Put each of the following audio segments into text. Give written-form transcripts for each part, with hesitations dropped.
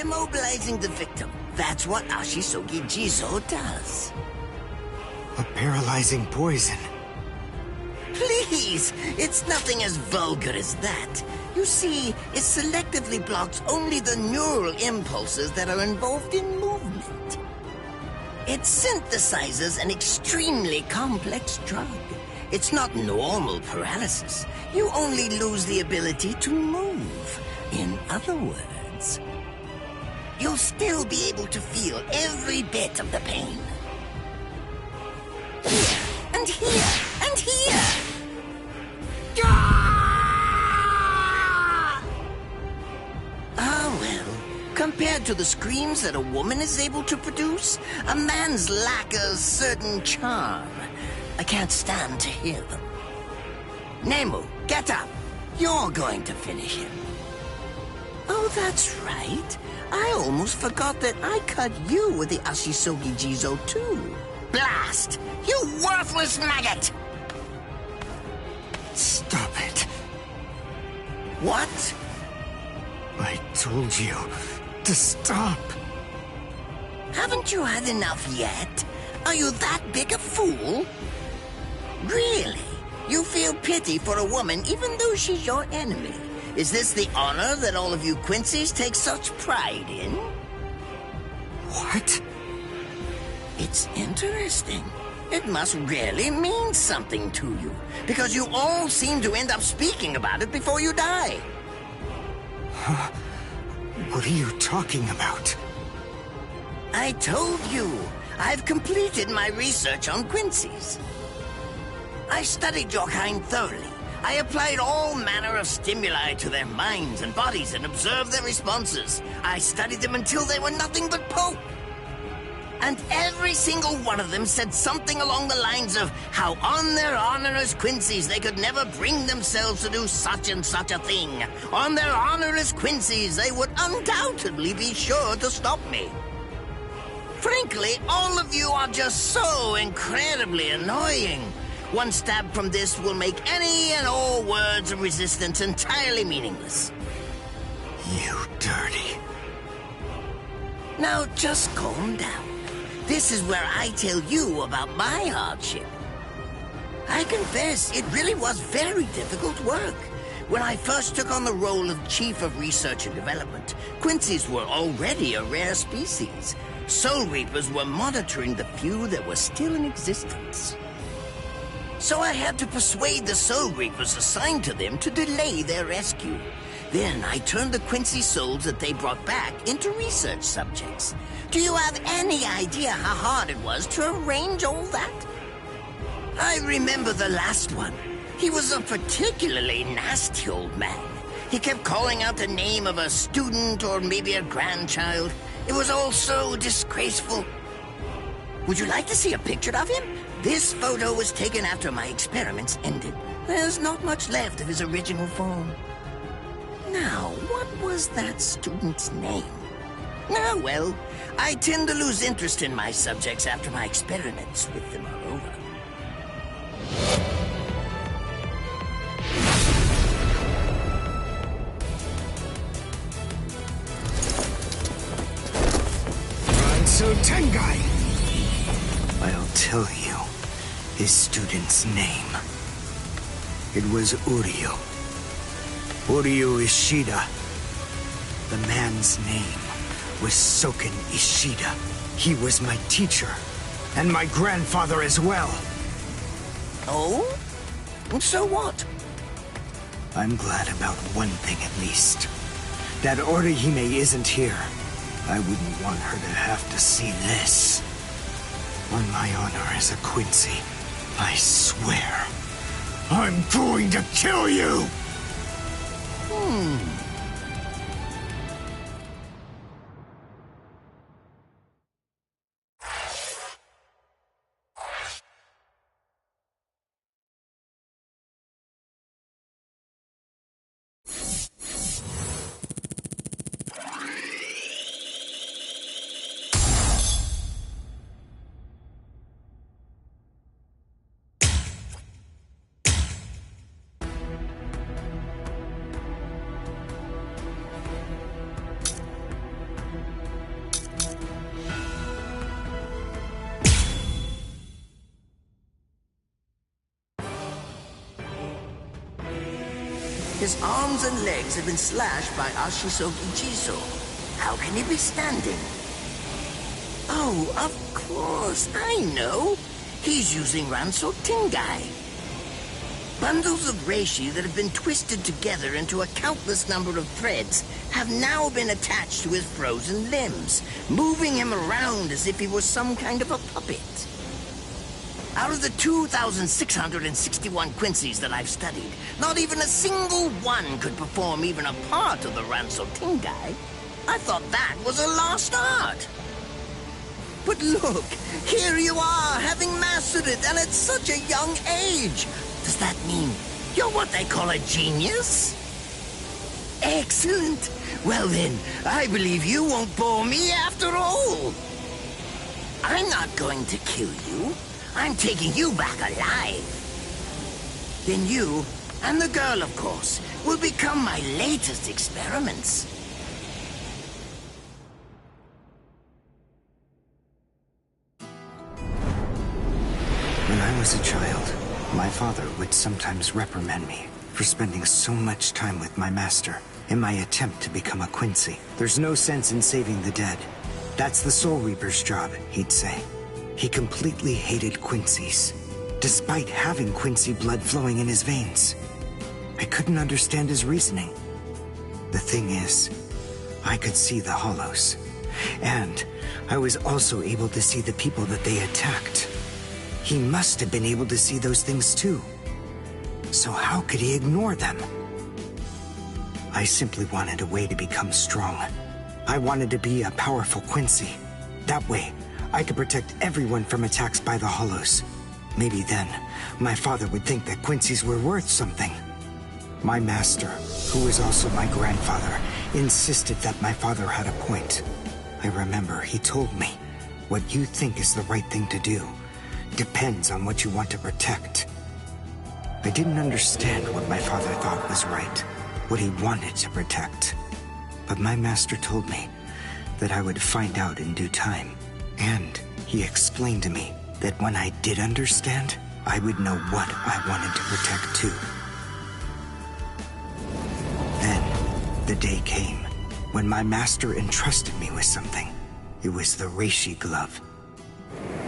immobilizing the victim. That's what Ashisogi Jizo does. A paralyzing poison. Please! It's nothing as vulgar as that. You see, it selectively blocks only the neural impulses that are involved in movement. It synthesizes an extremely complex drug. It's not normal paralysis. You only lose the ability to move. In other words, you'll still be able to feel every bit of the pain. Here, and here, and here! Ah, well, compared to the screams that a woman is able to produce, a man's lack a certain charm. I can't stand to hear them. Nemu, get up! You're going to finish him. Oh, that's right. I almost forgot that I cut you with the Ashisogi Jizo too. Blast! You worthless maggot! Stop it. What? I told you to stop. Haven't you had enough yet? Are you that big a fool? Really? You feel pity for a woman even though she's your enemy? Is this the honor that all of you Quincy's take such pride in? What? It's interesting. It must really mean something to you, because you all seem to end up speaking about it before you die. Huh? What are you talking about? I told you, I've completed my research on Quincy's. I studied your kind thoroughly. I applied all manner of stimuli to their minds and bodies and observed their responses. I studied them until they were nothing but pulp. And every single one of them said something along the lines of how on their honor as Quincy's they could never bring themselves to do such and such a thing. On their honor as Quincy's they would undoubtedly be sure to stop me. Frankly, all of you are just so incredibly annoying. One stab from this will make any and all words of resistance entirely meaningless. You dirty. Now just calm down. This is where I tell you about my hardship. I confess, it really was very difficult work. When I first took on the role of Chief of Research and Development, Quincy's were already a rare species. Soul Reapers were monitoring the few that were still in existence. So I had to persuade the Soul Reapers assigned to them to delay their rescue. Then I turned the Quincy souls that they brought back into research subjects. Do you have any idea how hard it was to arrange all that? I remember the last one. He was a particularly nasty old man. He kept calling out the name of a student or maybe a grandchild. It was all so disgraceful. Would you like to see a picture of him? This photo was taken after my experiments ended. There's not much left of his original form. Now, what was that student's name? Ah, well, I tend to lose interest in my subjects after my experiments with them are over. Ransu Tengai! I'll tell you his student's name. It was Uryu. Uryu Ishida. The man's name was Soken Ishida. He was my teacher, and my grandfather as well. Oh? So what? I'm glad about one thing at least. That Orihime isn't here. I wouldn't want her to have to see this. On my honor as a Quincy, I swear, I'm going to kill you! His arms and legs have been slashed by Ashisogi Jizo. How can he be standing? Oh, of course, I know. He's using Ranso Tingai. Bundles of reishi that have been twisted together into a countless number of threads have now been attached to his frozen limbs, moving him around as if he was some kind of a puppet. Out of the 2,661 Quincy's that I've studied, not even a single one could perform even a part of the Ranso Tingai. I thought that was a lost art. But look, here you are, having mastered it, and at such a young age. Does that mean you're what they call a genius? Excellent. Well then, I believe you won't bore me after all. I'm not going to kill you. I'm taking you back alive. Then you, and the girl of course, will become my latest experiments. When I was a child, my father would sometimes reprimand me for spending so much time with my master in my attempt to become a Quincy. There's no sense in saving the dead. That's the Soul Reaper's job, he'd say. He completely hated Quincy's, despite having Quincy blood flowing in his veins. I couldn't understand his reasoning. The thing is, I could see the hollows, and I was also able to see the people that they attacked. He must have been able to see those things too. So how could he ignore them? I simply wanted a way to become strong. I wanted to be a powerful Quincy. That way, I could protect everyone from attacks by the hollows. Maybe then, my father would think that Quincy's were worth something. My master, who was also my grandfather, insisted that my father had a point. I remember he told me, what you think is the right thing to do depends on what you want to protect. I didn't understand what my father thought was right, what he wanted to protect. But my master told me that I would find out in due time. And he explained to me that when I did understand, I would know what I wanted to protect too. Then, the day came when my master entrusted me with something. It was the reishi glove.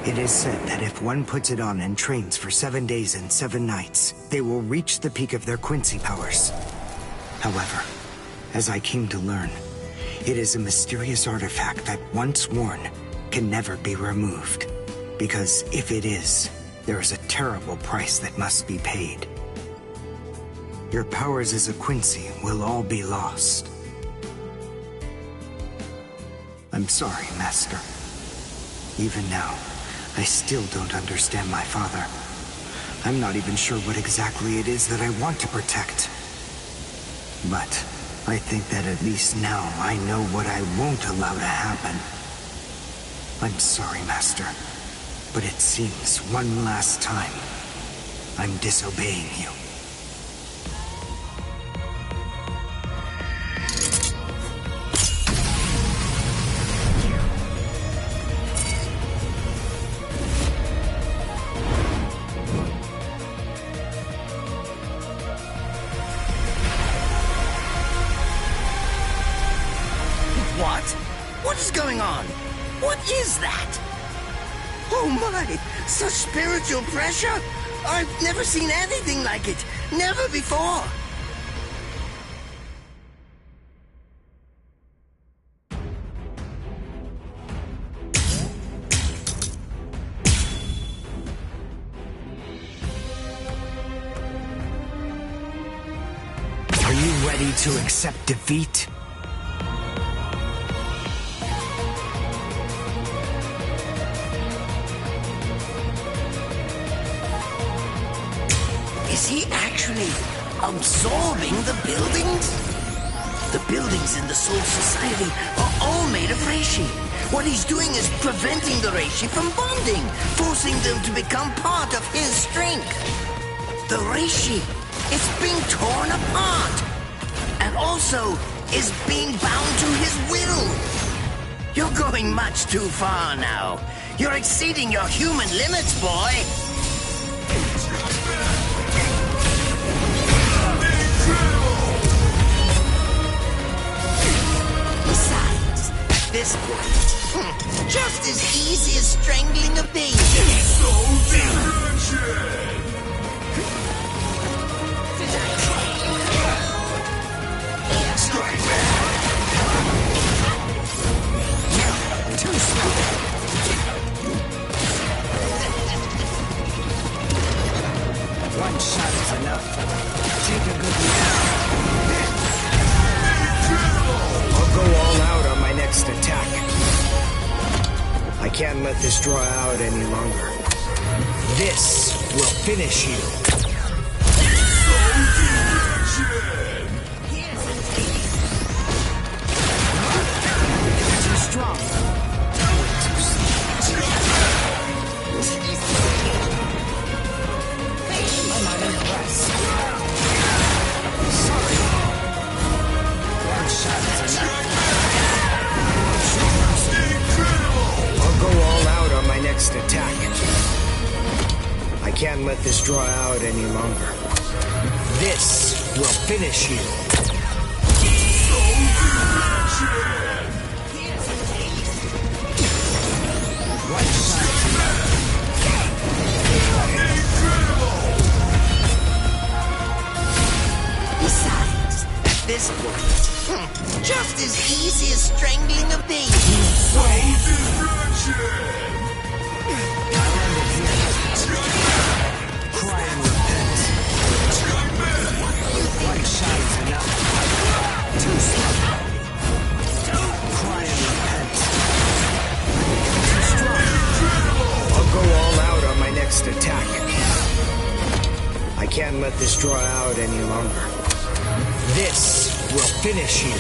It is said that if one puts it on and trains for 7 days and 7 nights, they will reach the peak of their Quincy powers. However, as I came to learn, it is a mysterious artifact that once worn, can never be removed. Because if it is, there is a terrible price that must be paid. Your powers as a Quincy will all be lost. I'm sorry, Master. Even now, I still don't understand my father. I'm not even sure what exactly it is that I want to protect. But I think that at least now I know what I won't allow to happen. I'm sorry, Master, but it seems one last time I'm disobeying you. What? What is going on? What is that? Oh my! Such spiritual pressure? I've never seen anything like it. Never before. Are you ready to accept defeat? Is he actually absorbing the buildings? The buildings in the Soul Society are all made of reishi. What he's doing is preventing the reishi from bonding, forcing them to become part of his strength. The reishi is being torn apart, and also is being bound to his will. You're going much too far now. You're exceeding your human limits, boy. Incredible! this point. Just as easy as strangling a baby. Strike back! Too slow! One shot is enough. Take a good look. I'll go all out on my next attack. I can't let this draw out any longer. This will finish you. Too strong. I'm not impressed. Sorry. One shot is enough. I'll go all out on my next attack. I can't let this draw out any longer. This will finish you. One shot is enough. Besides, at this point, just as easy as strangling a baby. Cry and repent. One shot is enough. Too slow. Cry and repent. Too strong. I'll go all out on my next attack. I can't let this draw out any longer. This will finish you.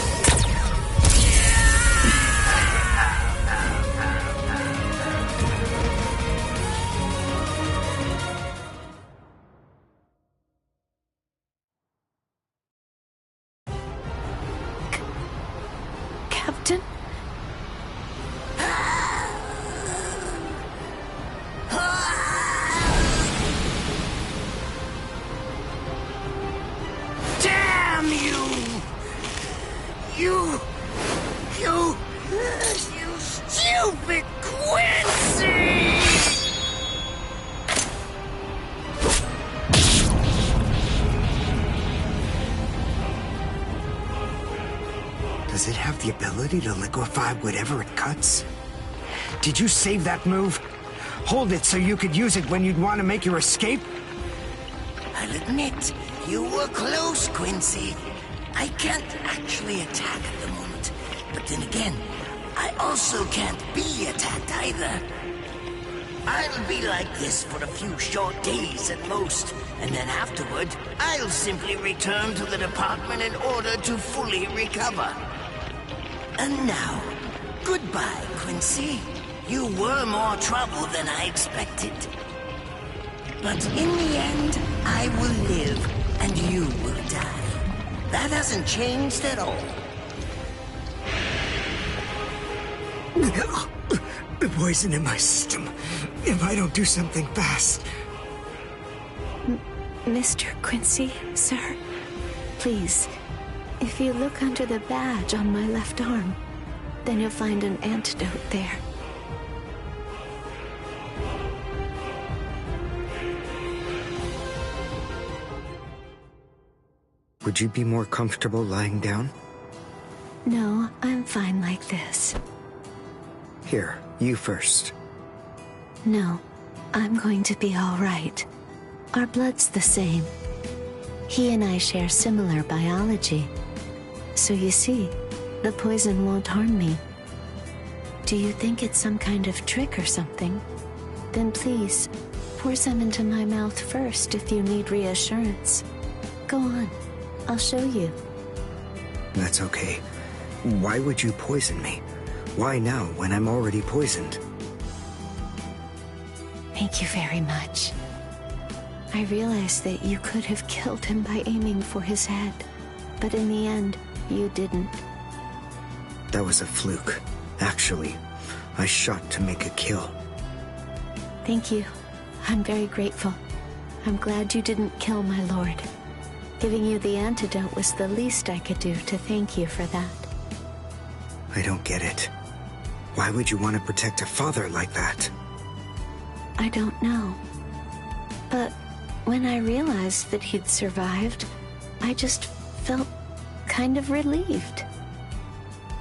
Captain? Damn you! You stupid Quincy! Does it have the ability to liquefy whatever it cuts? Did you save that move? Hold it so you could use it when you'd want to make your escape? I'll admit, you were close, Quincy. I can't actually attack at the moment, but then again, I also can't be attacked either. I'll be like this for a few short days at most, and then afterward, I'll simply return to the department in order to fully recover. And now, goodbye, Quincy. You were more trouble than I expected. But in the end, I will live, and you will die. That hasn't changed at all. The poison in my system. If I don't do something fast. Mr. Quincy, sir, please, if you look under the badge on my left arm, then you'll find an antidote there. Would you be more comfortable lying down? No, I'm fine like this. Here, you first. No, I'm going to be all right. Our blood's the same. He and I share similar biology. So you see, the poison won't harm me. Do you think it's some kind of trick or something? Then please, pour some into my mouth first if you need reassurance. Go on, I'll show you. That's okay. Why would you poison me? Why now, when I'm already poisoned? Thank you very much. I realized that you could have killed him by aiming for his head, but in the end, you didn't. That was a fluke. Actually, I shot to make a kill. Thank you. I'm very grateful. I'm glad you didn't kill my lord. Giving you the antidote was the least I could do to thank you for that. I don't get it. Why would you want to protect a father like that? I don't know. But when I realized that he'd survived, I just felt kind of relieved.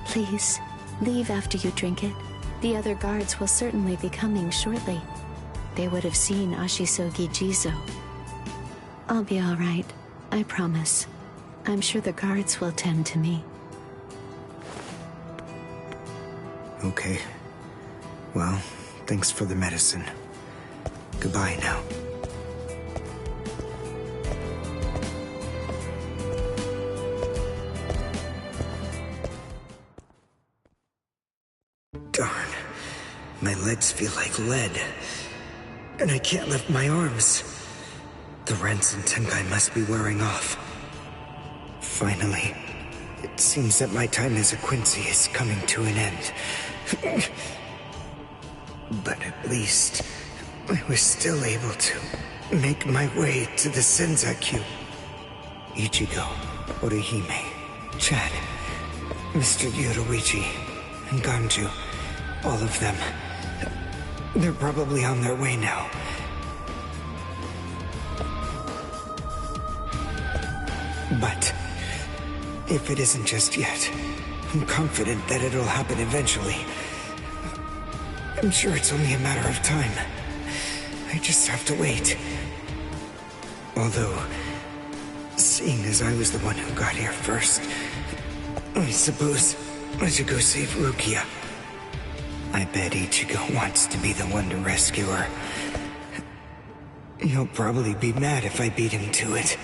Please, leave after you drink it. The other guards will certainly be coming shortly. They would have seen Ashisogi Jizo. I'll be all right, I promise. I'm sure the guards will tend to me. Okay. Well, thanks for the medicine. Goodbye now. Darn. My legs feel like lead. And I can't lift my arms. The Rents and Tenkai must be wearing off. Finally, it seems that my time as a Quincy is coming to an end. But at least, I was still able to make my way to the Senzakyu. Ichigo, Orihime, Chad, Mr. Yoruichi, and Ganju, all of them. They're probably on their way now. But if it isn't just yet, I'm confident that it'll happen eventually. I'm sure it's only a matter of time. I just have to wait. Although, seeing as I was the one who got here first, I suppose I should go save Rukia. I bet Ichigo wants to be the one to rescue her. He'll probably be mad if I beat him to it.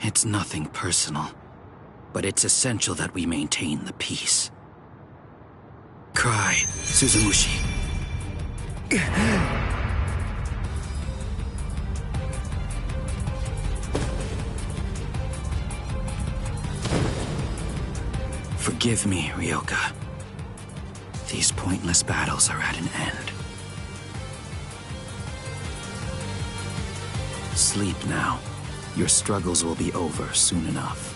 It's nothing personal, but it's essential that we maintain the peace. Cry, Suzumushi. Forgive me, Ryoka. These pointless battles are at an end. Sleep now. Your struggles will be over soon enough.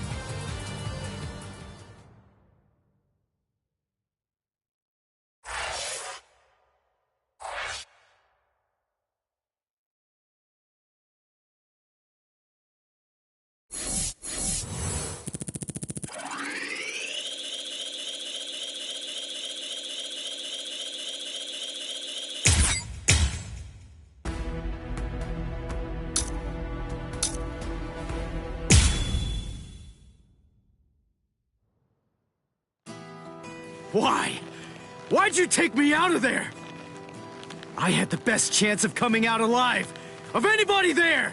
Why? Why'd you take me out of there? I had the best chance of coming out alive, of anybody there!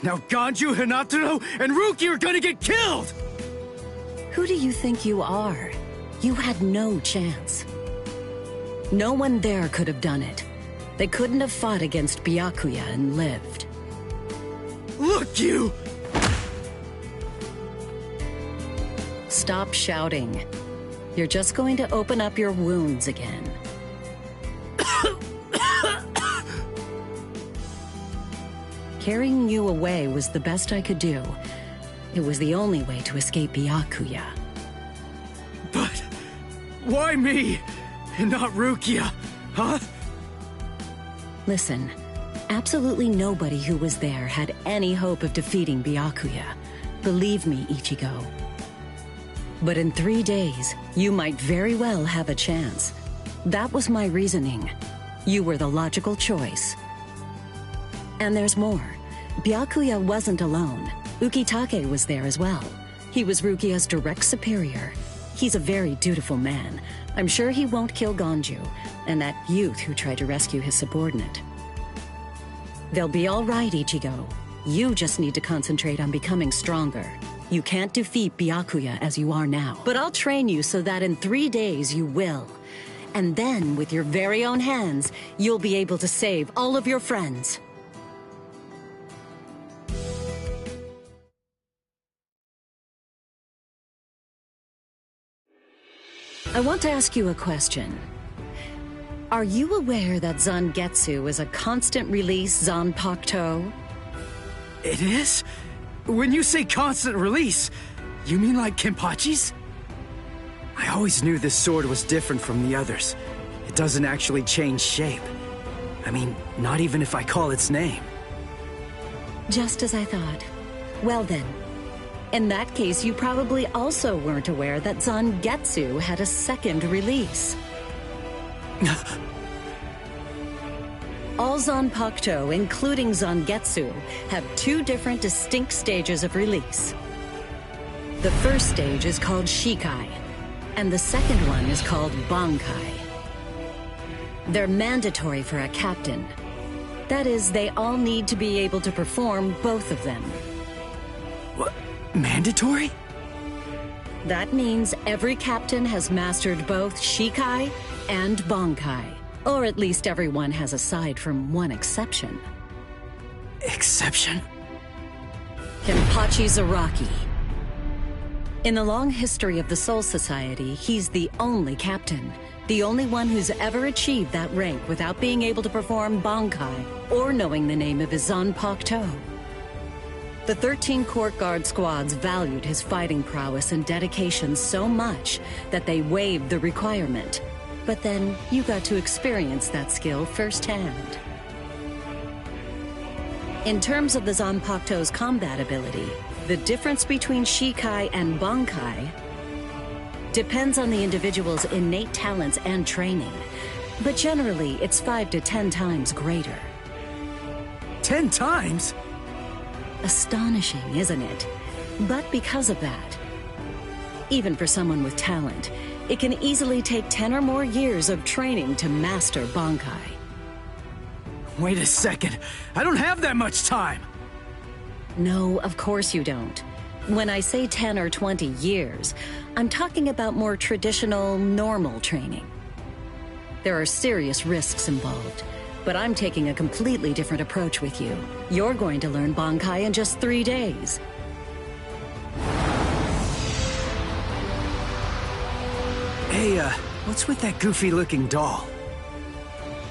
Now Ganju, Hinataro, and Ruki are gonna get killed! Who do you think you are? You had no chance. No one there could have done it. They couldn't have fought against Byakuya and lived. Look, you! Stop shouting. You're just going to open up your wounds again. Carrying you away was the best I could do. It was the only way to escape Byakuya. But why me, and not Rukia, huh? Listen, absolutely nobody who was there had any hope of defeating Byakuya. Believe me, Ichigo. But in 3 days, you might very well have a chance. That was my reasoning. You were the logical choice. And there's more. Byakuya wasn't alone. Ukitake was there as well. He was Rukia's direct superior. He's a very dutiful man. I'm sure he won't kill Ganju, and that youth who tried to rescue his subordinate. They'll be all right, Ichigo. You just need to concentrate on becoming stronger. You can't defeat Byakuya as you are now. But I'll train you so that in 3 days you will. And then, with your very own hands, you'll be able to save all of your friends. I want to ask you a question. Are you aware that Zangetsu is a constant release Zanpakuto? It is? When you say constant release, you mean like Kenpachi's? I always knew this sword was different from the others. It doesn't actually change shape. I mean, not even if I call its name. Just as I thought. Well then, in that case, you probably also weren't aware that Zangetsu had a second release. All Zanpakuto, including Zangetsu, have two different distinct stages of release. The first stage is called Shikai, and the second one is called Bankai. They're mandatory for a captain. That is, they all need to be able to perform both of them. What? Mandatory? That means every captain has mastered both Shikai and Bankai. Or at least everyone has, aside from one exception. Exception? Kenpachi Zaraki. In the long history of the Soul Society, he's the only captain. The only one who's ever achieved that rank without being able to perform Bankai or knowing the name of his Zanpakuto. The 13 court guard squads valued his fighting prowess and dedication so much that they waived the requirement. But then you got to experience that skill firsthand. In terms of the Zanpakuto's combat ability, the difference between Shikai and Bankai depends on the individual's innate talents and training, but generally it's 5 to 10 times greater. 10 times? Astonishing, isn't it? But because of that, even for someone with talent, it can easily take 10 or more years of training to master Bankai. Wait a second, I don't have that much time! No, of course you don't. When I say 10 or 20 years, I'm talking about more traditional, normal training. There are serious risks involved, but I'm taking a completely different approach with you. You're going to learn Bankai in just 3 days. Hey, what's with that goofy-looking doll?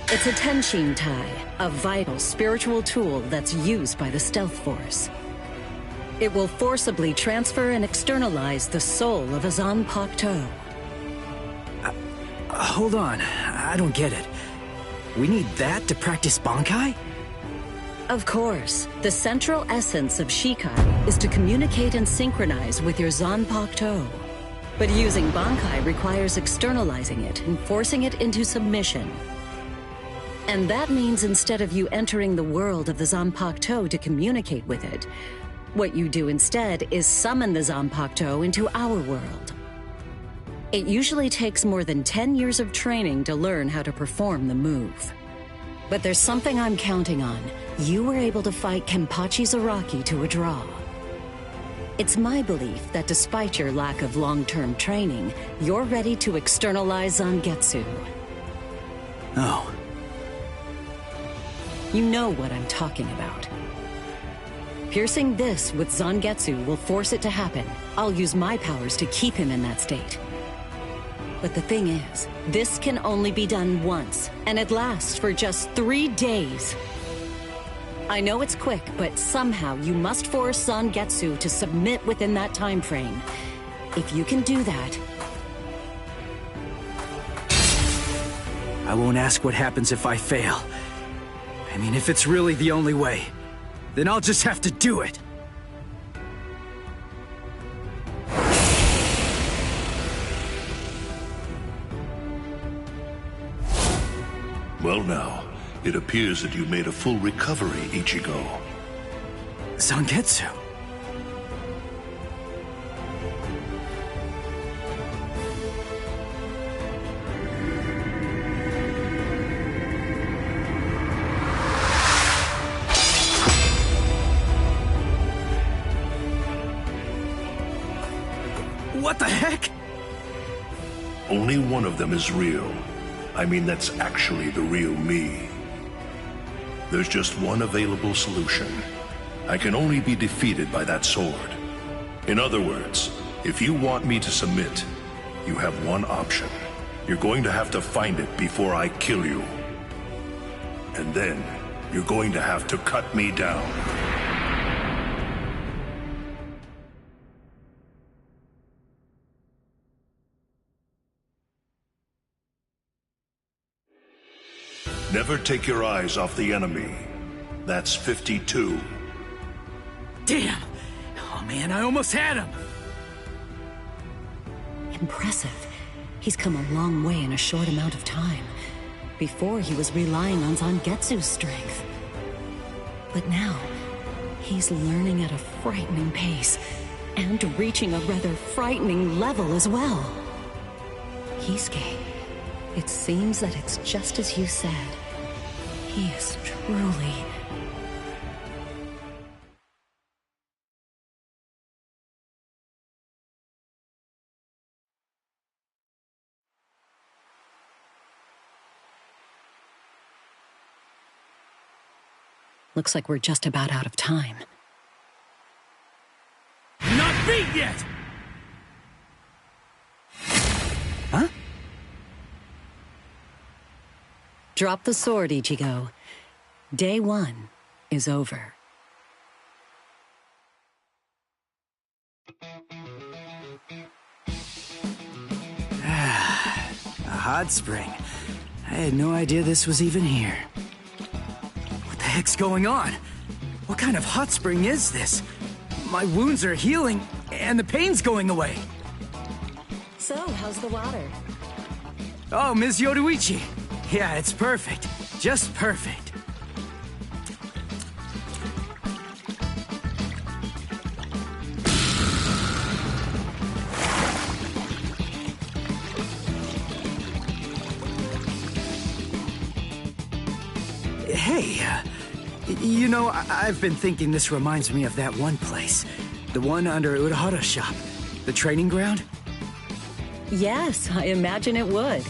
It's a Tenshin Tai, a vital spiritual tool that's used by the Stealth Force. It will forcibly transfer and externalize the soul of a Zanpakuto. Hold on, I don't get it. We need that to practice Bankai? Of course, the central essence of Shikai is to communicate and synchronize with your Zanpakuto. But using Bankai requires externalizing it and forcing it into submission. And that means instead of you entering the world of the Zanpakuto to communicate with it, what you do instead is summon the Zanpakuto into our world. It usually takes more than 10 years of training to learn how to perform the move. But there's something I'm counting on. You were able to fight Kenpachi Zaraki to a draw. It's my belief that despite your lack of long-term training, you're ready to externalize Zangetsu. Oh. You know what I'm talking about. Piercing this with Zangetsu will force it to happen. I'll use my powers to keep him in that state. But the thing is, this can only be done once, and it lasts for just 3 days. I know it's quick, but somehow you must force Zangetsu to submit within that time frame. If you can do that... I won't ask what happens if I fail. I mean, if it's really the only way, then I'll just have to do it. Well now, it appears that you made a full recovery, Ichigo. Zangetsu? What the heck? Only one of them is real. I mean, that's actually the real me. There's just one available solution. I can only be defeated by that sword. In other words, if you want me to submit, you have one option. You're going to have to find it before I kill you. And then, you're going to have to cut me down. Never take your eyes off the enemy. That's 52. Damn! Oh man, I almost had him! Impressive. He's come a long way in a short amount of time. Before, he was relying on Zangetsu's strength. But now, he's learning at a frightening pace, and reaching a rather frightening level as well. Kisuke, it seems that it's just as you said. He is truly... Looks like we're just about out of time. Not beat yet! Huh? Drop the sword, Ichigo. Day 1 is over. A hot spring. I had no idea this was even here. What the heck's going on? What kind of hot spring is this? My wounds are healing, and the pain's going away. So, how's the water? Oh, Ms. Yoruichi. Yeah, it's perfect. Just perfect. Hey, you know, I've been thinking this reminds me of that one place. The one under Urahara's shop. The training ground? Yes, I imagine it would.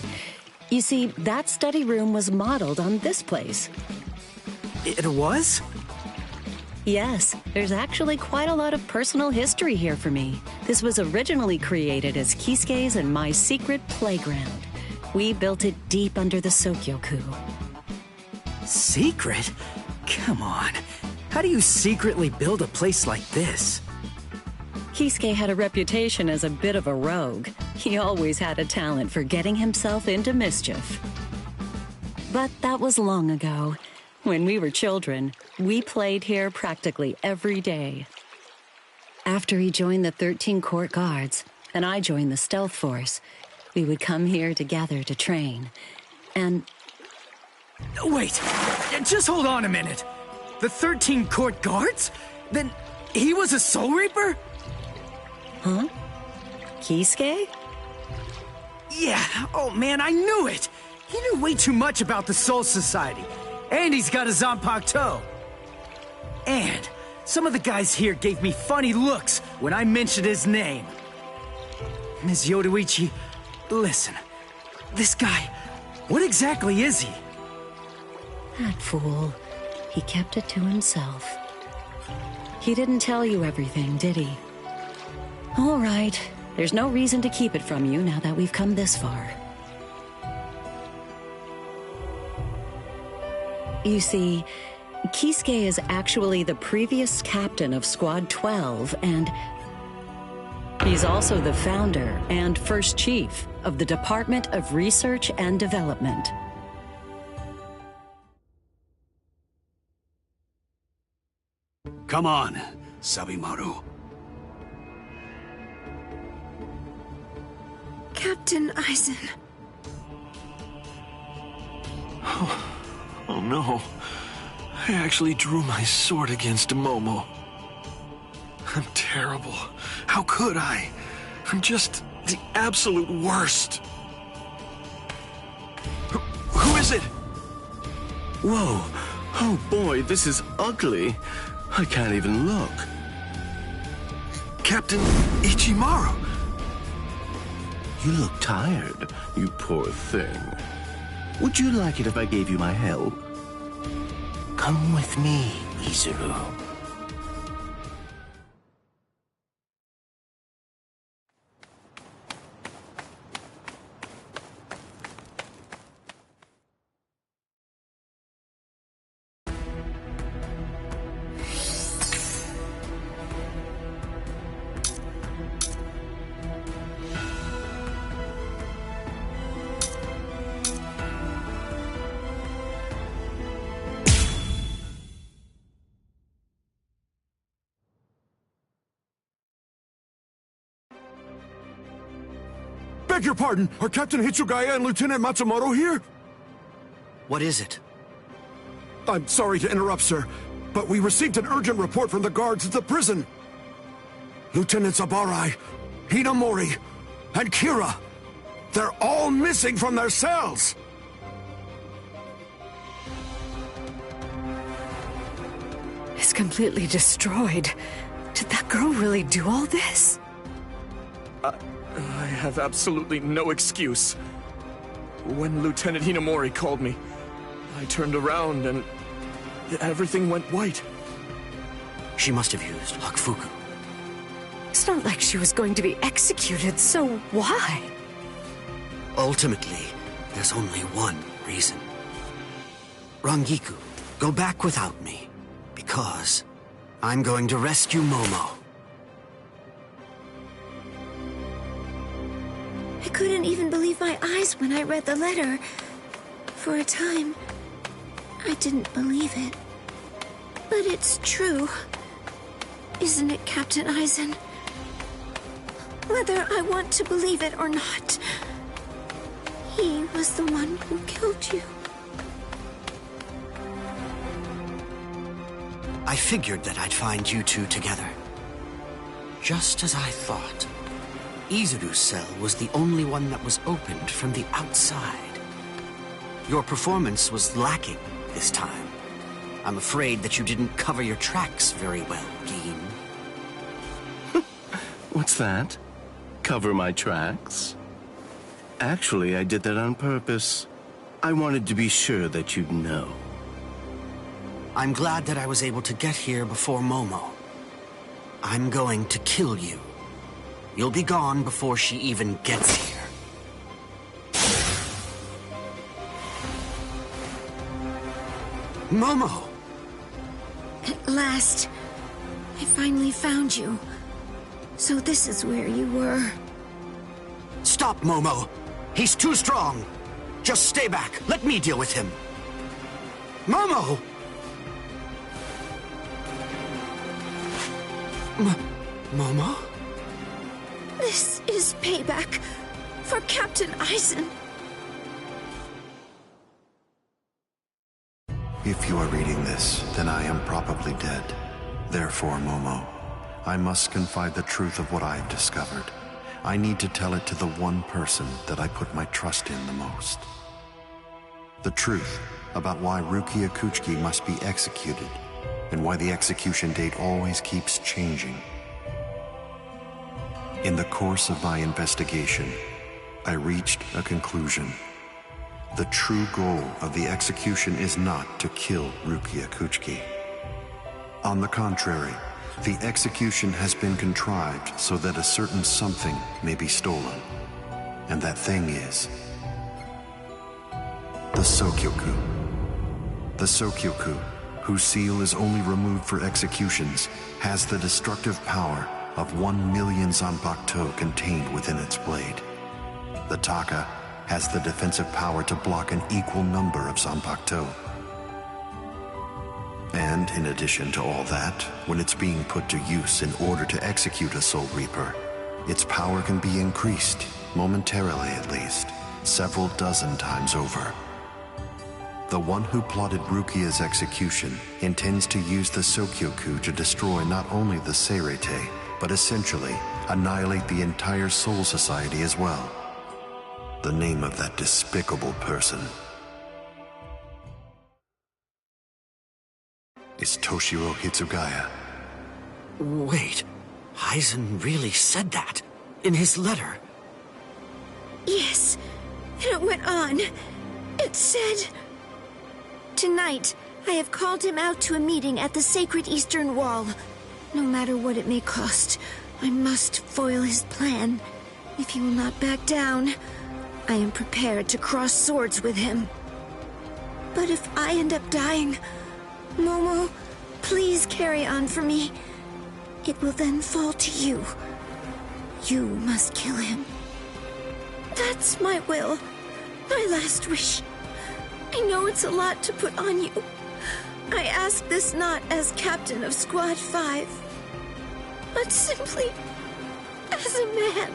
You see, that study room was modeled on this place. It was? Yes, there's actually quite a lot of personal history here for me. This was originally created as Kisuke's and my secret playground. We built it deep under the Sokyoku. Secret? Come on. How do you secretly build a place like this? Kisuke had a reputation as a bit of a rogue. He always had a talent for getting himself into mischief. But that was long ago. When we were children, we played here practically every day. After he joined the 13 Court Guards, and I joined the Stealth Force, we would come here together to train. And... Wait, just hold on a minute. The 13 Court Guards? Then he was a Soul Reaper? Huh? Kisuke? Yeah, oh man, I knew it! He knew way too much about the Soul Society. And he's got a Zanpakuto. And some of the guys here gave me funny looks when I mentioned his name. Ms. Yoruichi, listen. This guy, what exactly is he? That fool. He kept it to himself. He didn't tell you everything, did he? All right. There's no reason to keep it from you now that we've come this far. You see, Kisuke is actually the previous captain of Squad 12, and he's also the founder and first chief of the Department of Research and Development. Come on, Sabimaru. Captain Eisen. Oh no. I actually drew my sword against Momo. I'm terrible. How could I? I'm just the absolute worst. Who is it? Whoa. Oh boy, this is ugly. I can't even look. Captain Ichimaru. You look tired, you poor thing. Would you like it if I gave you my help? Come with me, Izuru. beg your pardon. Are Captain Hitsugaya and Lieutenant Matsumoto here? What is it? I'm sorry to interrupt, sir, but we received an urgent report from the guards at the prison. Lieutenant Zabarai, Hinamori, and Kira, they're all missing from their cells! It's completely destroyed. Did that girl really do all this? I have absolutely no excuse. When Lieutenant Hinamori called me, I turned around and everything went white. She must have used Hakufuku. It's not like she was going to be executed, so why? Ultimately, there's only one reason. Rangiku, go back without me, because I'm going to rescue Momo. I couldn't even believe my eyes when I read the letter. For a time, I didn't believe it. But it's true. Isn't it, Captain Eisen? Whether I want to believe it or not, he was the one who killed you. I figured that I'd find you two together. Just as I thought. Izuru's cell was the only one that was opened from the outside. Your performance was lacking this time. I'm afraid that you didn't cover your tracks very well, Gin. What's that? Cover my tracks? Actually, I did that on purpose. I wanted to be sure that you'd know. I'm glad that I was able to get here before Momo. I'm going to kill you. You'll be gone before she even gets here. Momo! At last, I finally found you. So this is where you were. Stop, Momo! He's too strong! Just stay back. Let me deal with him. Momo! Momo? This is payback for Captain Eisen. If you are reading this, then I am probably dead. Therefore, Momo, I must confide the truth of what I have discovered. I need to tell it to the one person that I put my trust in the most. The truth about why Rukia Kuchiki must be executed, and why the execution date always keeps changing. In the course of my investigation, I reached a conclusion. The true goal of the execution is not to kill Rukia Kuchiki. On the contrary, the execution has been contrived so that a certain something may be stolen. And that thing is the Sokyoku. The Sokyoku, whose seal is only removed for executions, has the destructive power of 1 million Zanpakuto contained within its blade. The Taka has the defensive power to block an equal number of Zanpakuto. And in addition to all that, when it's being put to use in order to execute a Soul Reaper, its power can be increased, momentarily at least, several dozen times over. The one who plotted Rukia's execution intends to use the Sokyoku to destroy not only the Seirete, but essentially annihilate the entire Soul Society as well. The name of that despicable person is Toshiro Hitsugaya. Wait, Eisen really said that in his letter? Yes, and it went on. It said, "Tonight, I have called him out to a meeting at the Sacred Eastern Wall. No matter what it may cost, I must foil his plan. If he will not back down, I am prepared to cross swords with him. But if I end up dying, Momo, please carry on for me. It will then fall to you. You must kill him. That's my will, my last wish. I know it's a lot to put on you. I ask this not as captain of Squad 5, but simply as a man."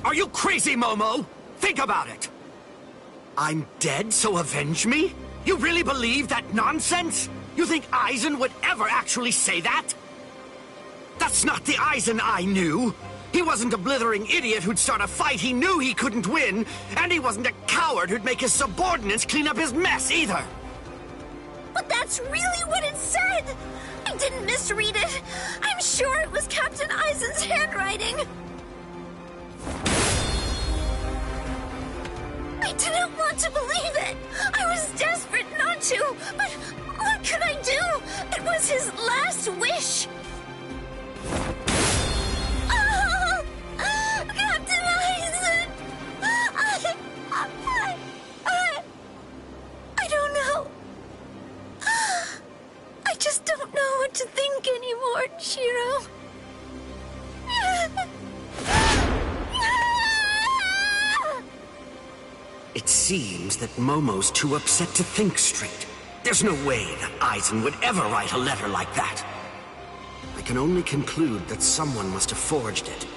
Are you crazy, Momo? Think about it. I'm dead, so avenge me? You really believe that nonsense? You think Aizen would ever actually say that? That's not the Aizen I knew. He wasn't a blithering idiot who'd start a fight he knew he couldn't win, and he wasn't a coward who'd make his subordinates clean up his mess either. But that's really what it said! I didn't misread it. I'm sure it was Captain Aizen's handwriting. I didn't want to believe it. I was desperate not to, but what could I do? It was his last wish. Oh, Captain Aizen! I don't know. I just don't know what to think anymore, Shiro. It seems that Momo's too upset to think straight. There's no way that Aizen would ever write a letter like that. I can only conclude that someone must have forged it.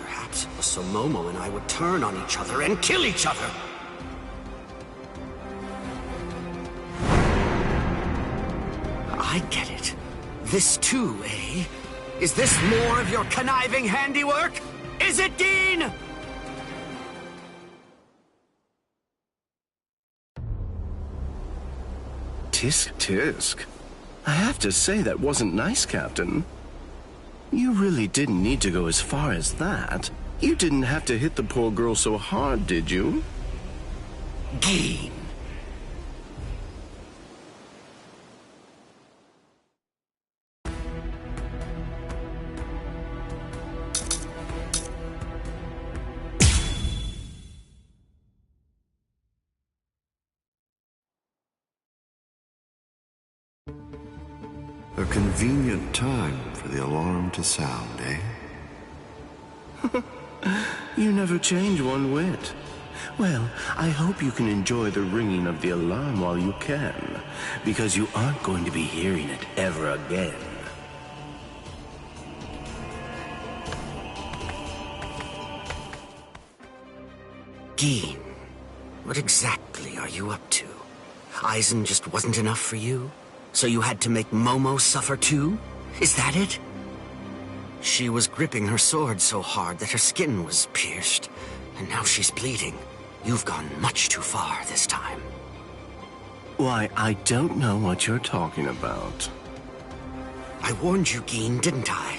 Perhaps it was so Momo and I would turn on each other and kill each other. I get it. This too, eh? Is this more of your conniving handiwork? Is it, Dean? Tisk tisk. I have to say that wasn't nice, Captain. You really didn't need to go as far as that. You didn't have to hit the poor girl so hard, did you? Dean. A convenient time for the alarm to sound, eh? You never change one whit. Well, I hope you can enjoy the ringing of the alarm while you can, because you aren't going to be hearing it ever again. Dean, what exactly are you up to? Aizen just wasn't enough for you? So you had to make Momo suffer too? Is that it? She was gripping her sword so hard that her skin was pierced, and now she's bleeding. You've gone much too far this time. Why, I don't know what you're talking about. I warned you, Gin, didn't I?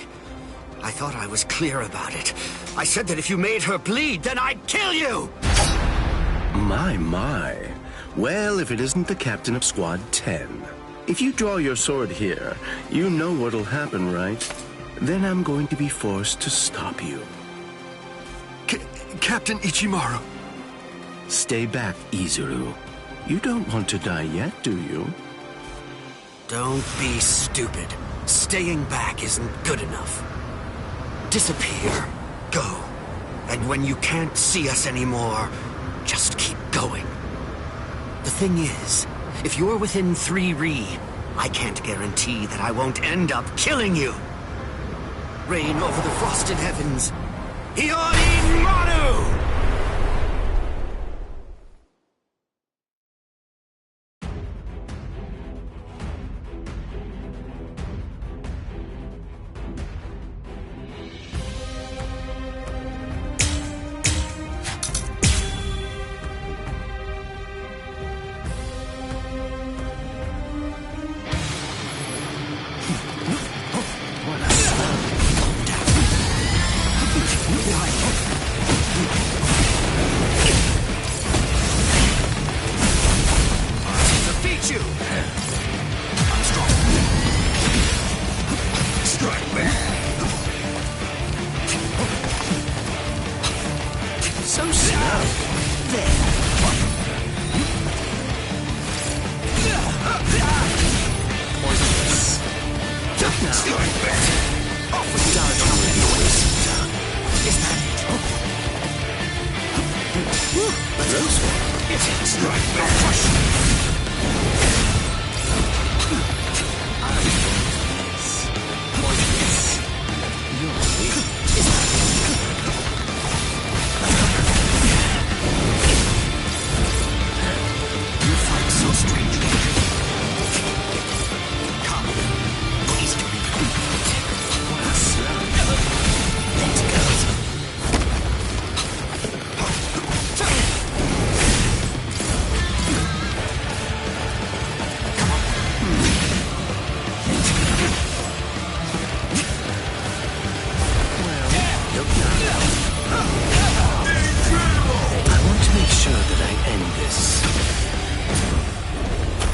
I thought I was clear about it. I said that if you made her bleed, then I'd kill you! My. Well, if it isn't the captain of Squad 10. If you draw your sword here, you know what'll happen, right? Then I'm going to be forced to stop you. Captain Ichimaru. Stay back, Izuru. You don't want to die yet, do you? Don't be stupid. Staying back isn't good enough. Disappear. Go. And when you can't see us anymore, just keep going. The thing is, if you're within 3 Ri, I can't guarantee that I won't end up killing you. Reign over the frosted heavens. Hiyori Maru!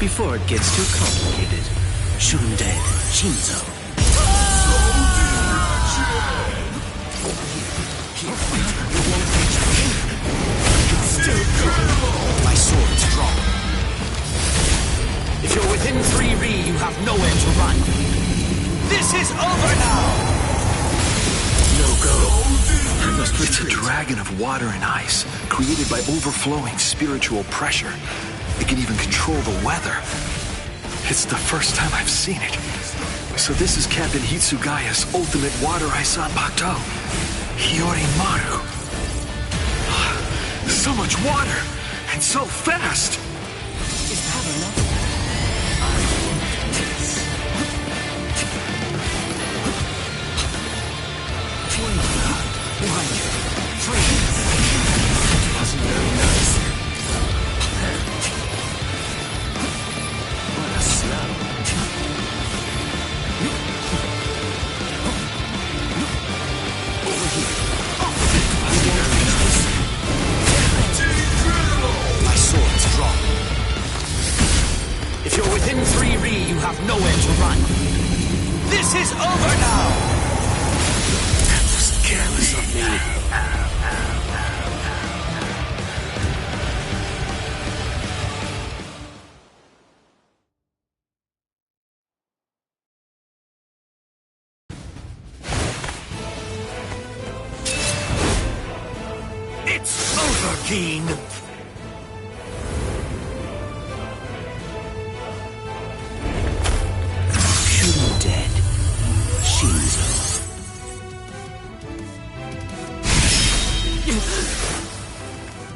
before it gets too complicated. Shoot dead, Shinzo. My sword's drawn. If you're within 3 Ri, you have nowhere to run. This is over now! No go. It's a dragon of water and ice, created by overflowing spiritual pressure. It can even control the weather. It's the first time I've seen it. So this is Captain Hitsugaya's ultimate water ice Zanpakuto. Hiyorimaru. So much water, and so fast! Is that enough? Wasn't very nice. What a slow. Over here. My sword's drawn. If you're within 3 Ri, you have nowhere to run. This is over now! That was careless of me. It's over, Keen! Shoot dead, Shinzo.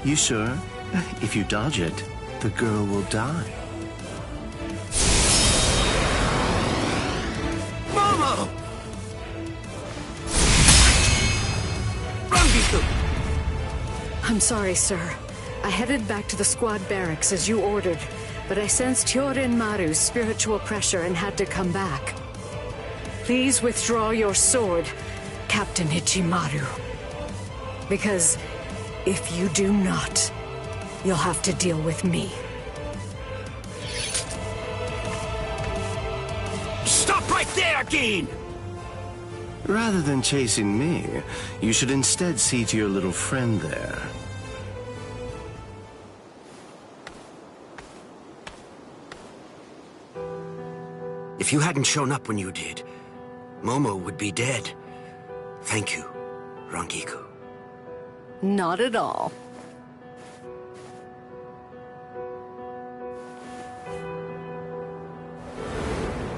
You sure? If you dodge it, the girl will die. Momo! Rangiku! I'm sorry, sir. I headed back to the squad barracks as you ordered, but I sensed Hyorin Maru's spiritual pressure and had to come back. Please withdraw your sword, Captain Ichimaru. Because if you do not, you'll have to deal with me. Stop right there, Geen! Rather than chasing me, you should instead see to your little friend there. If you hadn't shown up when you did, Momo would be dead. Thank you, Rangiku. Not at all.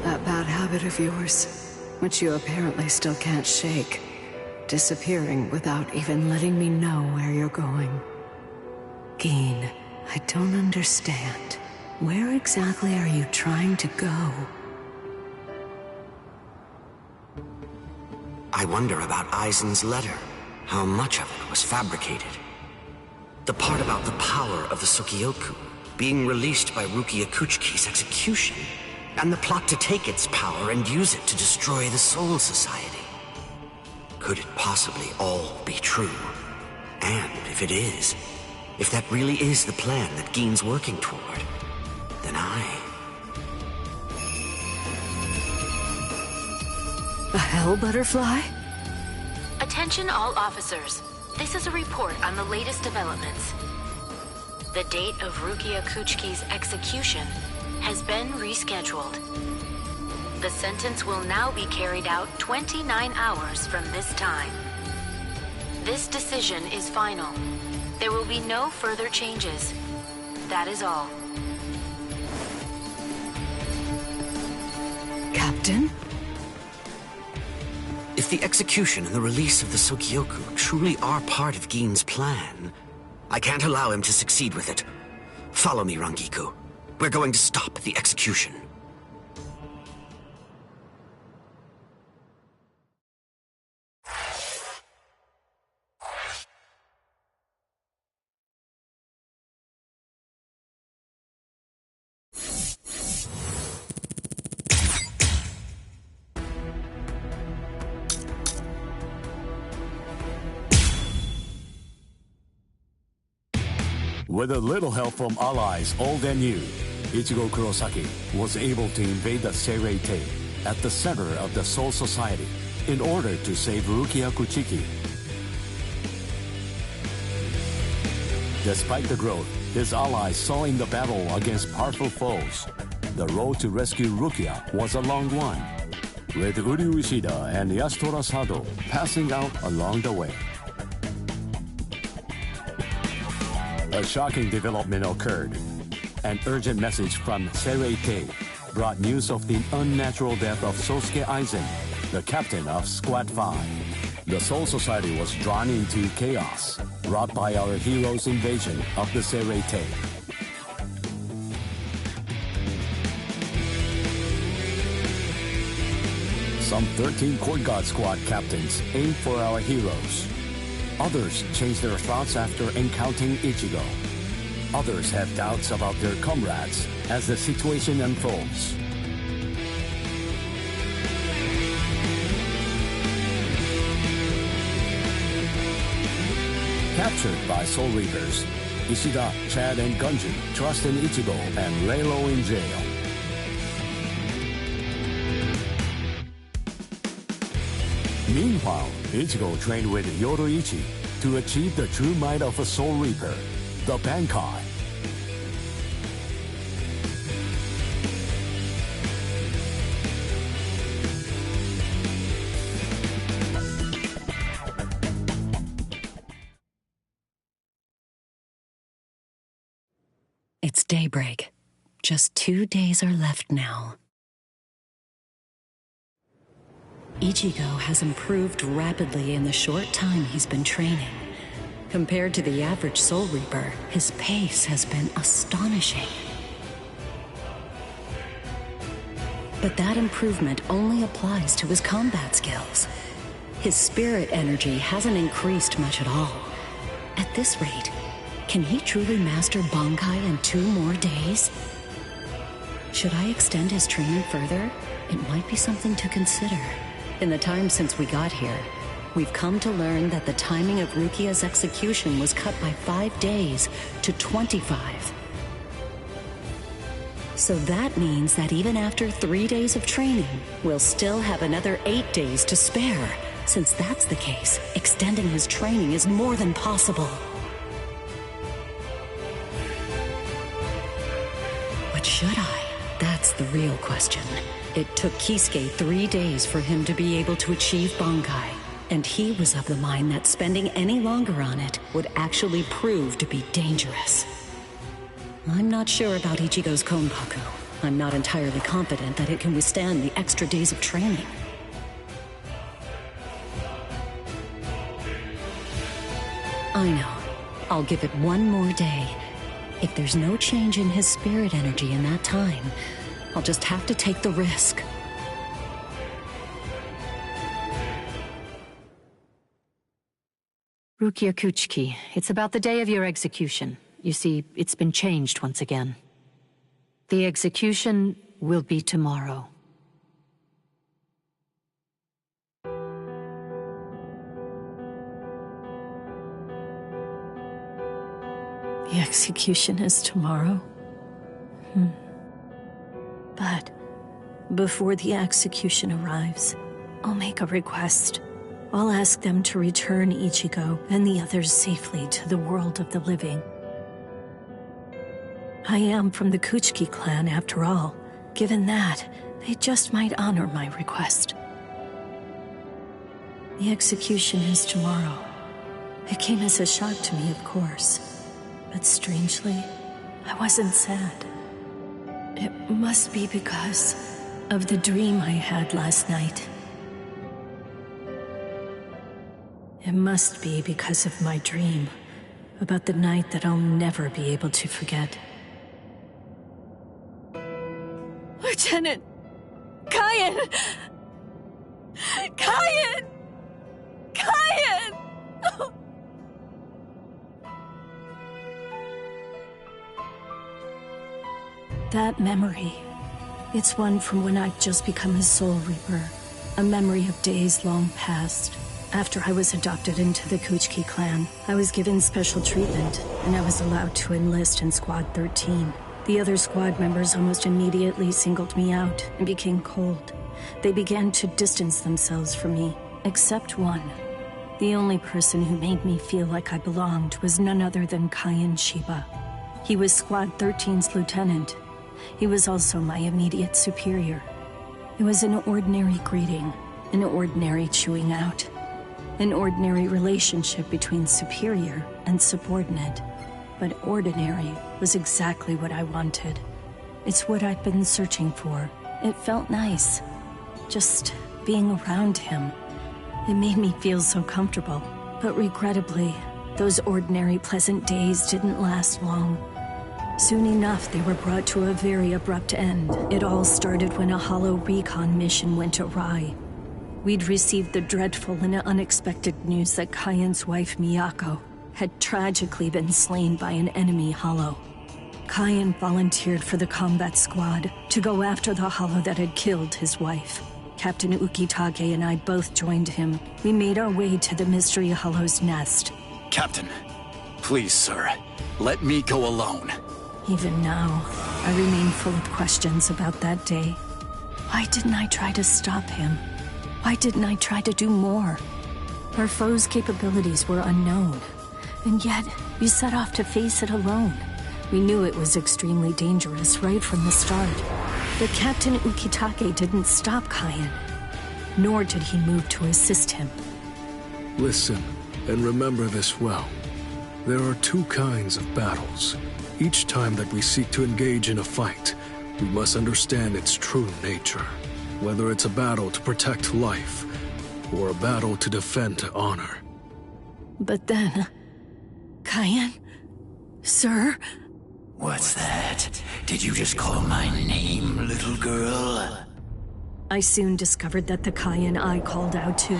That bad habit of yours, which you apparently still can't shake, disappearing without even letting me know where you're going. Geen, I don't understand. Where exactly are you trying to go? I wonder about Aizen's letter. How much of it was fabricated? The part about the power of the Sukioku being released by Rukia Kuchiki's execution, and the plot to take its power and use it to destroy the Soul Society. Could it possibly all be true? And if it is, if that really is the plan that Geen's working toward, then A hell butterfly? Attention all officers. This is a report on the latest developments. The date of Rukia Kuchiki's execution has been rescheduled. The sentence will now be carried out 29 hours from this time. This decision is final. There will be no further changes. That is all. Captain? If the execution and the release of the Sukioku truly are part of Geen's plan, I can't allow him to succeed with it. Follow me, Rangiku. We're going to stop the execution. With a little help from allies old and new, Ichigo Kurosaki was able to invade the Seirei-Tei at the center of the Soul Society in order to save Rukia Kuchiki. Despite the growth his allies saw in the battle against powerful foes, the road to rescue Rukia was a long one, with Uryu Ishida and Yasutora Sado passing out along the way. A shocking development occurred. An urgent message from Seirei-Tei brought news of the unnatural death of Sosuke Aizen, the captain of Squad 5. The Soul Society was drawn into chaos, wrought by our hero's invasion of the Seirei-Tei. Some 13 Court Guard Squad captains aimed for our heroes. Others changed their thoughts after encountering Ichigo. Others have doubts about their comrades as the situation unfolds. Captured by Soul Reapers, Ishida, Chad, and Gunjin trust in Ichigo and lay low in jail. Meanwhile, Ichigo trained with Yoruichi to achieve the true might of a Soul Reaper, the Bankai. It's daybreak. Just 2 days are left now. Ichigo has improved rapidly in the short time he's been training. Compared to the average Soul Reaper, his pace has been astonishing. But that improvement only applies to his combat skills. His spirit energy hasn't increased much at all. At this rate, can he truly master Bankai in 2 more days? Should I extend his training further? It might be something to consider. In the time since we got here, we've come to learn that the timing of Rukia's execution was cut by 5 days to 25. So that means that even after 3 days of training, we'll still have another 8 days to spare. Since that's the case, extending his training is more than possible. But should I? That's the real question. It took Kisuke 3 days for him to be able to achieve Bankai, and he was of the mind that spending any longer on it would actually prove to be dangerous. I'm not sure about Ichigo's Konpaku. I'm not entirely confident that it can withstand the extra days of training. I know. I'll give it 1 more day. If there's no change in his spirit energy in that time, I'll just have to take the risk. Rukia Kuchiki, it's about the day of your execution. You see, it's been changed once again. The execution will be tomorrow. The execution is tomorrow? But before the execution arrives, I'll make a request. I'll ask them to return Ichigo and the others safely to the world of the living. I am from the Kuchiki clan after all. Given that, they just might honor my request. The execution is tomorrow. It came as a shock to me, of course. But strangely, I wasn't sad. It must be because of the dream I had last night. It must be because of my dream about the night that I'll never be able to forget. Lieutenant! Kyan! Kyan! Kyan! Oh. That memory, it's one from when I'd just become a Soul Reaper. A memory of days long past. After I was adopted into the Kuchiki clan, I was given special treatment, and I was allowed to enlist in Squad 13. The other squad members almost immediately singled me out and became cold. They began to distance themselves from me, except one. The only person who made me feel like I belonged was none other than Kayan Shiba. He was Squad 13's lieutenant. He was also my immediate superior. It was an ordinary greeting, an ordinary chewing out, an ordinary relationship between superior and subordinate. But ordinary was exactly what I wanted. It's what I'd been searching for. It felt nice. Just being around him. It made me feel so comfortable. But regrettably, those ordinary pleasant days didn't last long. Soon enough, they were brought to a very abrupt end. It all started when a hollow recon mission went awry. We'd received the dreadful and unexpected news that Kayan's wife, Miyako, had tragically been slain by an enemy hollow. Kayan volunteered for the combat squad to go after the hollow that had killed his wife. Captain Ukitage and I both joined him. We made our way to the mystery hollow's nest. Captain, please, sir, let me go alone. Even now, I remain full of questions about that day. Why didn't I try to stop him? Why didn't I try to do more? Our foe's capabilities were unknown, and yet we set off to face it alone. We knew it was extremely dangerous right from the start. But Captain Ukitake didn't stop Kayan, nor did he move to assist him. Listen, and remember this well. There are two kinds of battles. Each time that we seek to engage in a fight, we must understand its true nature. Whether it's a battle to protect life, or a battle to defend honor. But then... Kayan? Sir? What's that? Did you just call my name, little girl? I soon discovered that the Kayan I called out to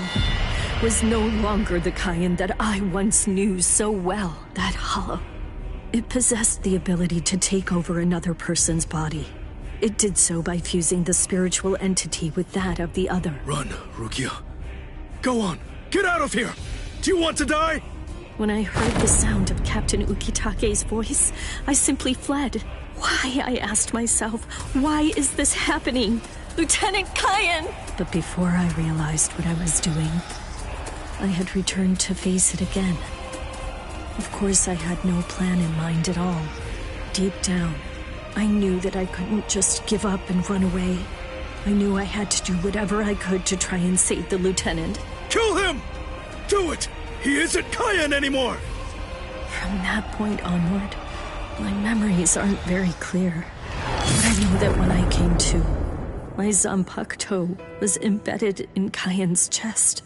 was no longer the Kayan that I once knew so well, that hollow. It possessed the ability to take over another person's body. It did so by fusing the spiritual entity with that of the other. Run, Rukia. Go on, get out of here! Do you want to die? When I heard the sound of Captain Ukitake's voice, I simply fled. Why, I asked myself, why is this happening? Lieutenant Kayan! But before I realized what I was doing, I had returned to face it again. Of course, I had no plan in mind at all. Deep down, I knew that I couldn't just give up and run away. I knew I had to do whatever I could to try and save the lieutenant. Kill him! Do it! He isn't Kayan anymore! From that point onward, my memories aren't very clear. But I know that when I came to, my Zanpakuto toe was embedded in Kayan's chest.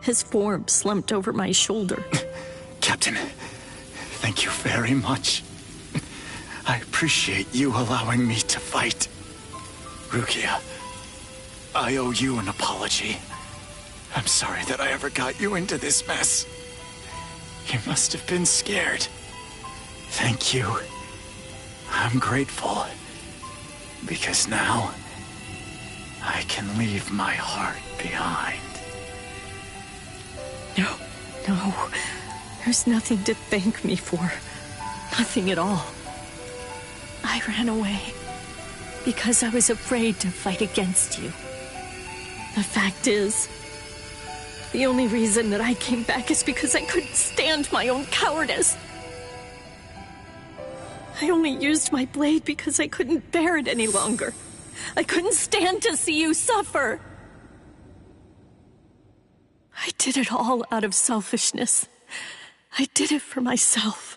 His form slumped over my shoulder. Captain, thank you very much. I appreciate you allowing me to fight. Rukia, I owe you an apology. I'm sorry that I ever got you into this mess. You must have been scared. Thank you. I'm grateful. Because now, I can leave my heart behind. No. There's nothing to thank me for. Nothing at all. I ran away because I was afraid to fight against you. The fact is, the only reason that I came back is because I couldn't stand my own cowardice. I only used my blade because I couldn't bear it any longer. I couldn't stand to see you suffer. I did it all out of selfishness. I did it for myself.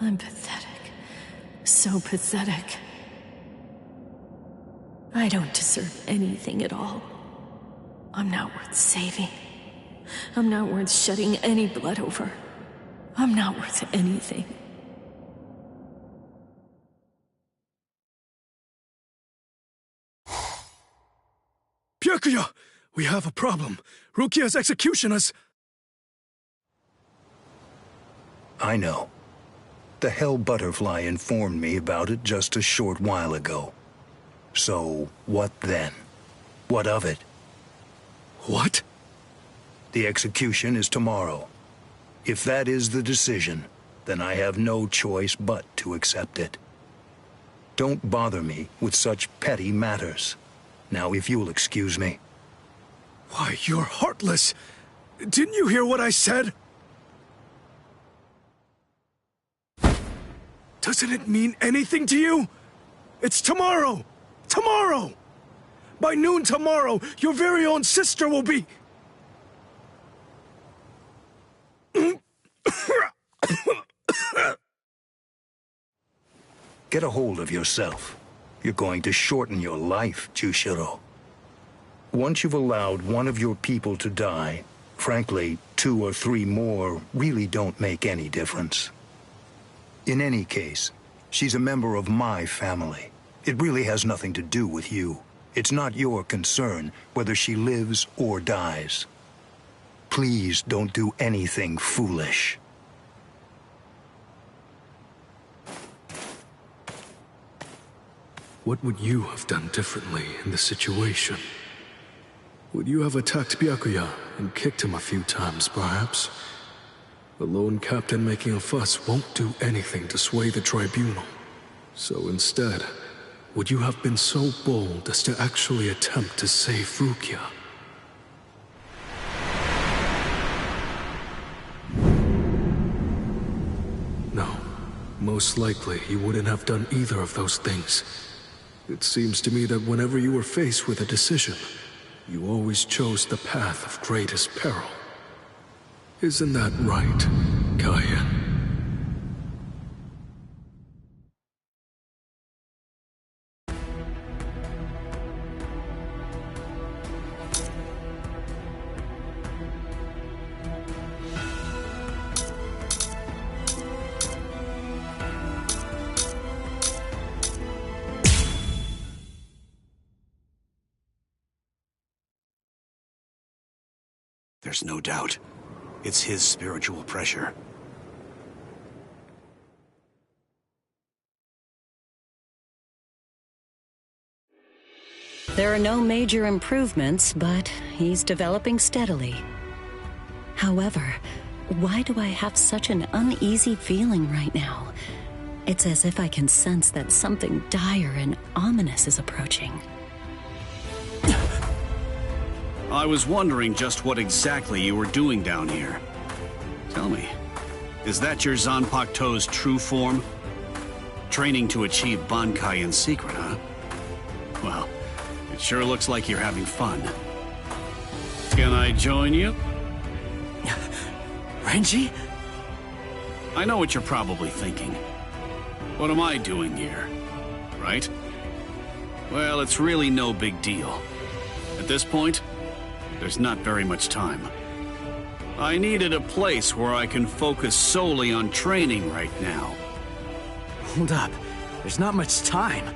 I'm pathetic. So pathetic. I don't deserve anything at all. I'm not worth saving. I'm not worth shedding any blood over. I'm not worth anything. Byakuya! We have a problem. Rukia's execution has... I know. The Hell Butterfly informed me about it just a short while ago. So, what then? What of it? What? The execution is tomorrow. If that is the decision, then I have no choice but to accept it. Don't bother me with such petty matters. Now, if you'll excuse me. Why, you're heartless! Didn't you hear what I said? Doesn't it mean anything to you? It's tomorrow! Tomorrow! By noon tomorrow, your very own sister will be... Get a hold of yourself. You're going to shorten your life, Jushiro. Once you've allowed one of your people to die, frankly, 2 or 3 more really don't make any difference. In any case, she's a member of my family. It really has nothing to do with you. It's not your concern whether she lives or dies. Please don't do anything foolish. What would you have done differently in this situation? Would you have attacked Byakuya and kicked him a few times, perhaps? The lone captain making a fuss won't do anything to sway the tribunal. So instead, would you have been so bold as to actually attempt to save Rukia? No. Most likely, you wouldn't have done either of those things. It seems to me that whenever you were faced with a decision, you always chose the path of greatest peril. Isn't that right, Kaien? There's no doubt. It's his spiritual pressure. There are no major improvements, but he's developing steadily. However, why do I have such an uneasy feeling right now? It's as if I can sense that something dire and ominous is approaching. I was wondering just what exactly you were doing down here. Tell me, is that your Zanpakuto's true form? Training to achieve Bankai in secret, huh? Well, it sure looks like you're having fun. Can I join you? Renji? I know what you're probably thinking. What am I doing here? Right? Well, it's really no big deal. At this point, there's not very much time. I needed a place where I can focus solely on training right now. Hold up. There's not much time.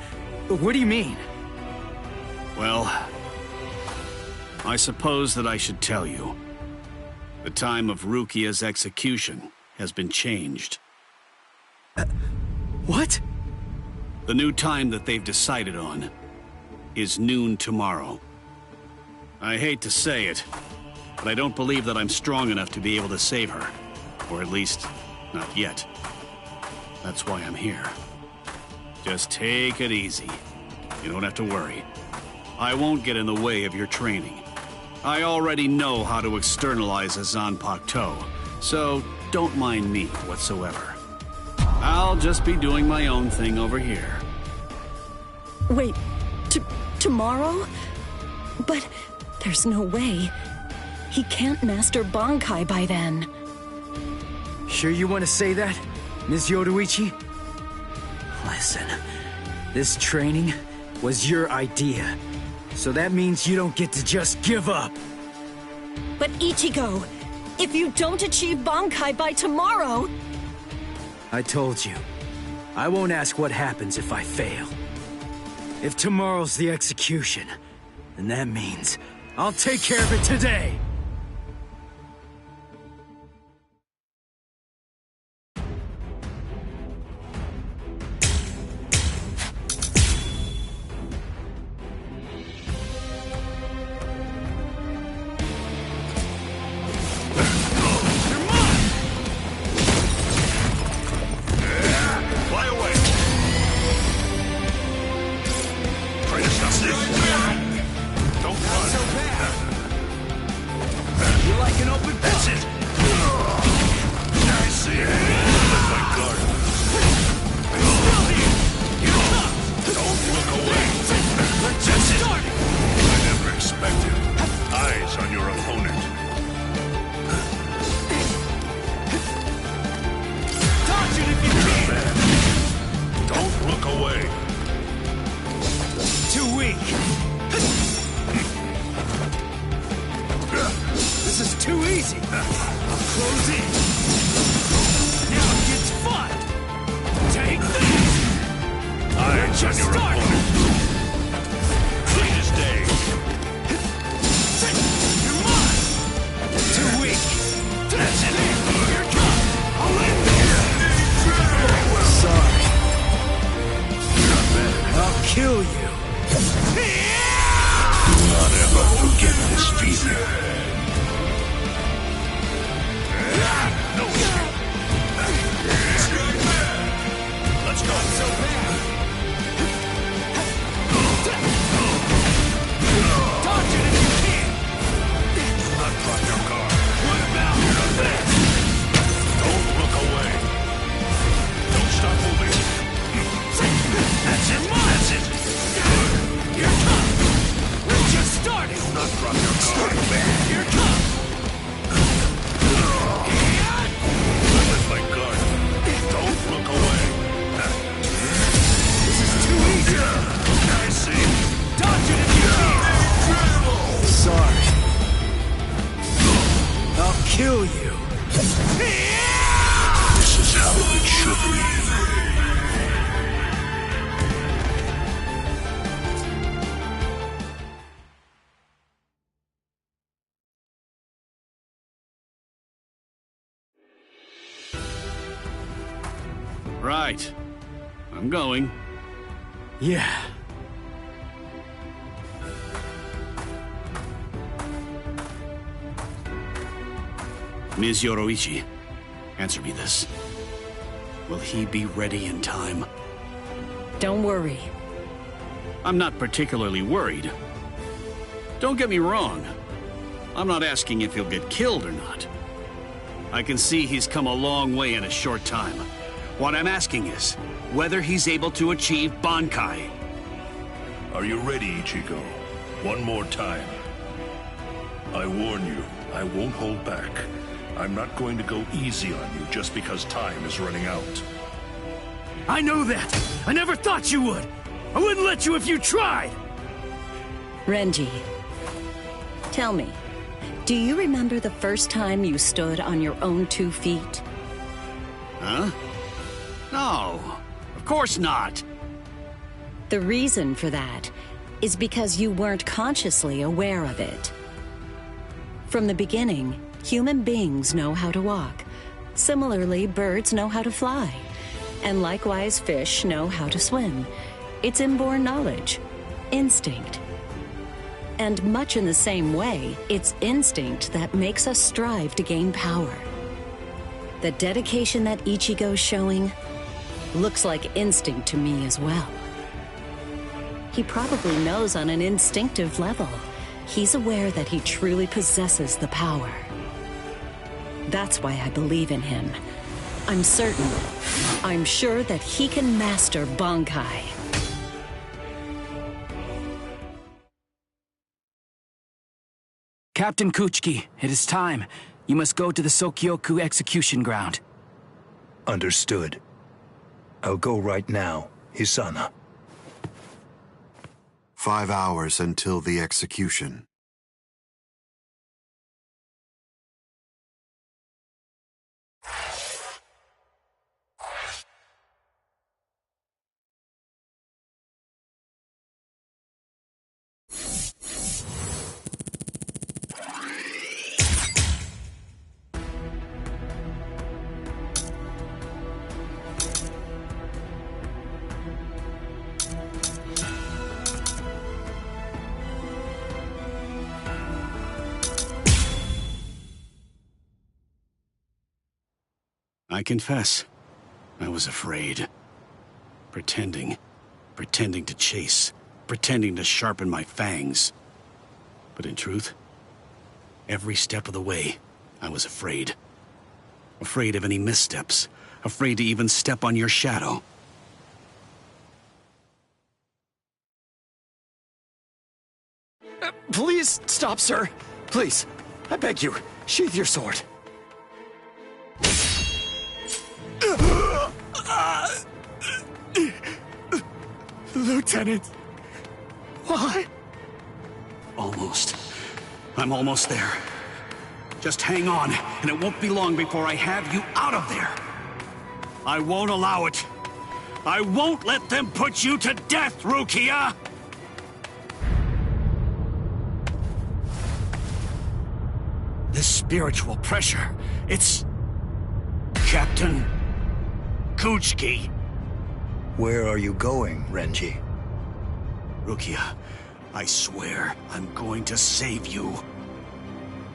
What do you mean? Well, I suppose that I should tell you. The time of Rukia's execution has been changed. What? The new time that they've decided on is noon tomorrow. I hate to say it, but I don't believe that I'm strong enough to be able to save her. Or at least, not yet. That's why I'm here. Just take it easy. You don't have to worry. I won't get in the way of your training. I already know how to externalize a Zanpakuto, so don't mind me whatsoever. I'll just be doing my own thing over here. Wait, tomorrow? But there's no way. He can't master Bankai by then. Sure you want to say that, Ms. Yoruichi? Listen, this training was your idea. So that means you don't get to just give up. But Ichigo, if you don't achieve Bankai by tomorrow... I told you, I won't ask what happens if I fail. If tomorrow's the execution, then that means I'll take care of it today! easy. I'll close in. Now it gets fun. Take this. Eyes on your opponent. Clean as day. You're mine. Too weak. That's it. Here it comes. I'll end this. Sorry. I'll kill you. Do not ever forget this feeling. No escape. Let's go. So bad. Dodge it if you can. Do not drop your guard. What about this? Don't look away. Don't stop moving. That's it. That's it. Here it comes. We're just starting. Do not drop your guard. Here it comes. I'm with my guard. Don't look away. This is too easy. I see. Dodge it if you can. Sorry. I'll kill you. This is how it should be. Right. I'm going. Yeah. Ms. Yoroichi, answer me this. Will he be ready in time? Don't worry. I'm not particularly worried. Don't get me wrong. I'm not asking if he'll get killed or not. I can see he's come a long way in a short time. What I'm asking is whether he's able to achieve Bankai. Are you ready, Ichigo? One more time. I warn you, I won't hold back. I'm not going to go easy on you just because time is running out. I know that. I never thought you would. I wouldn't let you if you tried. Renji, tell me, do you remember the first time you stood on your own 2 feet? Huh? No, of course not. The reason for that is because you weren't consciously aware of it. From the beginning, human beings know how to walk. Similarly, birds know how to fly. And likewise, fish know how to swim. It's inborn knowledge. Instinct. And much in the same way, it's instinct that makes us strive to gain power. The dedication that Ichigo's showing looks like instinct to me as well. He probably knows on an instinctive level. He's aware that he truly possesses the power. That's why I believe in him. I'm certain, I'm sure that he can master Bankai. Captain Kuchiki, it is time. You must go to the Sokyoku execution ground. Understood. I'll go right now, Hisana. 5 hours until the execution. I confess, I was afraid. Pretending to chase, pretending to sharpen my fangs. But in truth, every step of the way, I was afraid. Afraid of any missteps, afraid to even step on your shadow. Please stop, sir. Please, I beg you, sheath your sword. Lieutenant, why? Almost. I'm almost there. Just hang on, and it won't be long before I have you out of there. I won't allow it. I won't let them put you to death, Rukia! This spiritual pressure, it's... Captain Kuchiki. Where are you going, Renji? Rukia, I swear I'm going to save you.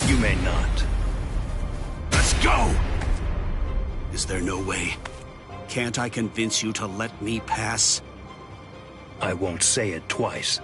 You may not. Let's go! Is there no way? Can't I convince you to let me pass? I won't say it twice.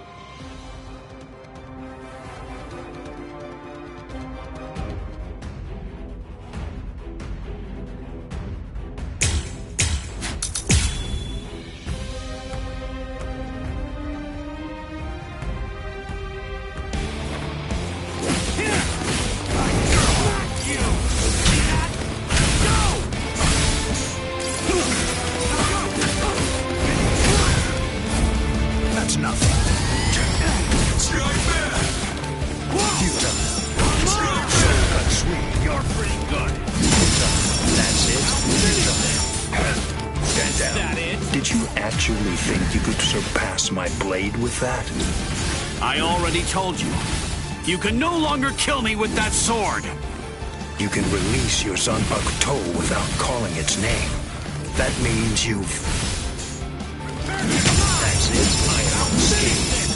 That? I already told you. You can no longer kill me with that sword. You can release your Zanpakuto without calling its name. That means you've... That's it. I am unscathed.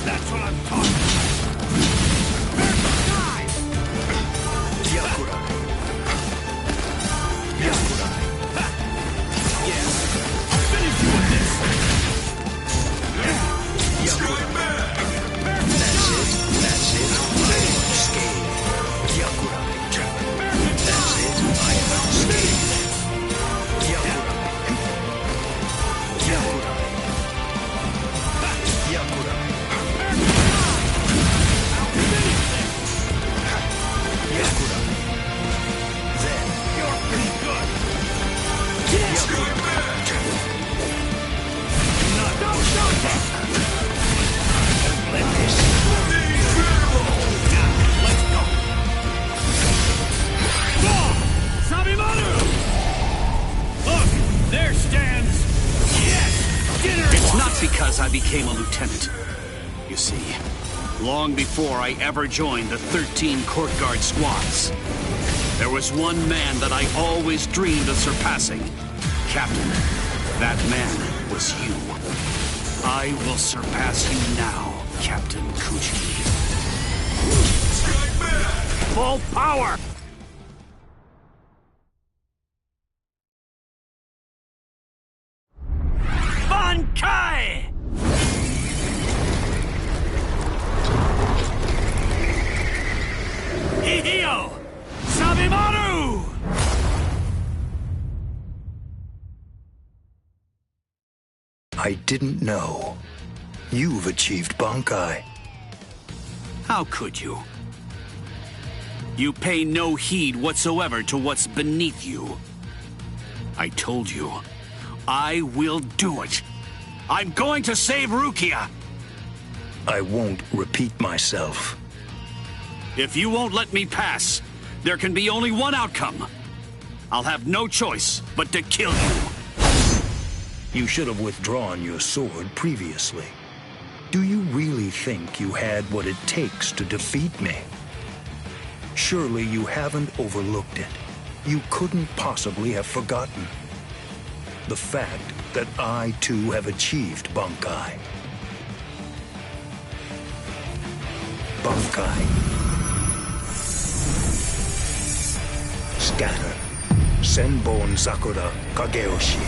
That's what I'm talking about. Yakura. Yes. Finish you with this! That's it. I am unscathed. Yakura. That's it. I am unscathed. Yakura. Yakura. Yakura. Yakura. Then you're pretty good. Yakura. Look, there stands... Yes! Dinner! It's not because I became a lieutenant. You see, long before I ever joined the 13 court guard squads, there was one man that I always dreamed of surpassing. Captain, that man was you. I will surpass you now, Captain Kuchiki. Full power! Bankai! Hihio! Sabimaru! I didn't know. You've achieved Bankai. How could you? You pay no heed whatsoever to what's beneath you. I told you, I will do it. I'm going to save Rukia. I won't repeat myself. If you won't let me pass, there can be only one outcome. I'll have no choice but to kill you. You should have withdrawn your sword previously. Do you really think you had what it takes to defeat me? Surely you haven't overlooked it. You couldn't possibly have forgotten the fact that I too have achieved Bankai. Bankai. Scatter. Senbon Sakura Kageyoshi.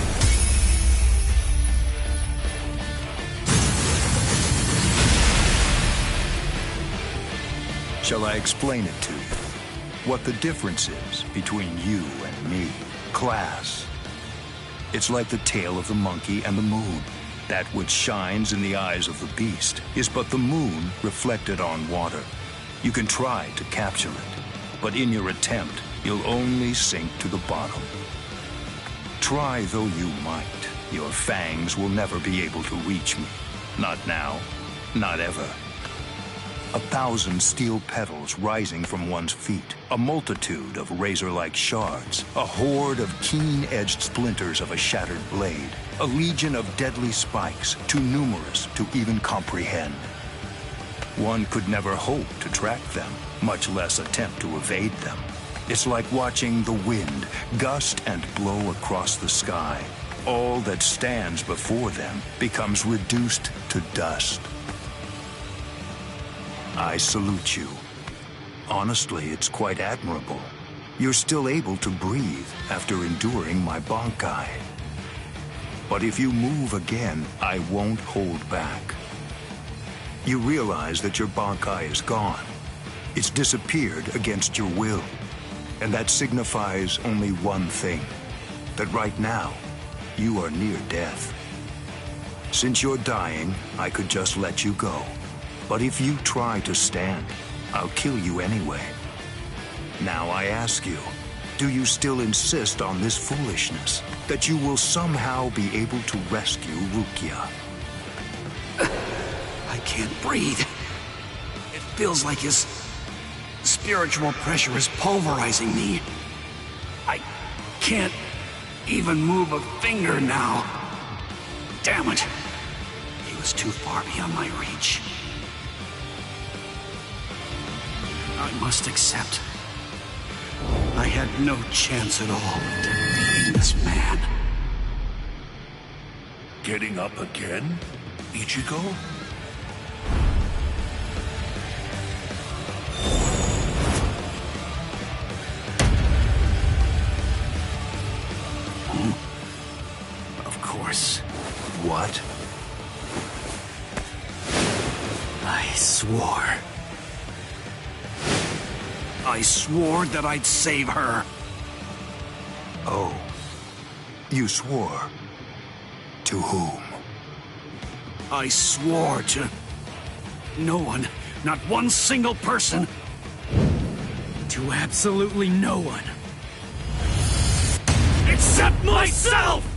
Shall I explain it to you? What the difference is between you and me? Class. It's like the tail of the monkey and the moon. That which shines in the eyes of the beast is but the moon reflected on water. You can try to capture it, but in your attempt, you'll only sink to the bottom. Try though you might, your fangs will never be able to reach me. Not now, not ever. 1,000 steel petals rising from one's feet, a multitude of razor-like shards, a horde of keen-edged splinters of a shattered blade, a legion of deadly spikes, too numerous to even comprehend. One could never hope to track them, much less attempt to evade them. It's like watching the wind gust and blow across the sky. All that stands before them becomes reduced to dust. I salute you. Honestly, it's quite admirable. You're still able to breathe after enduring my Bankai. But if you move again, I won't hold back. You realize that your Bankai is gone. It's disappeared against your will. And that signifies only one thing, that right now, you are near death. Since you're dying, I could just let you go. But if you try to stand, I'll kill you anyway. Now I ask you, do you still insist on this foolishness? That you will somehow be able to rescue Rukia? I can't breathe. It feels like his spiritual pressure is pulverizing me. I can't even move a finger now. Damn it. He was too far beyond my reach. I must accept. I had no chance at all of defeating this man. Getting up again, Ichigo? Of course. What? I swore that I'd save her. Oh. You swore? To whom? I swore to no one, not one single person. To absolutely no one. Except myself!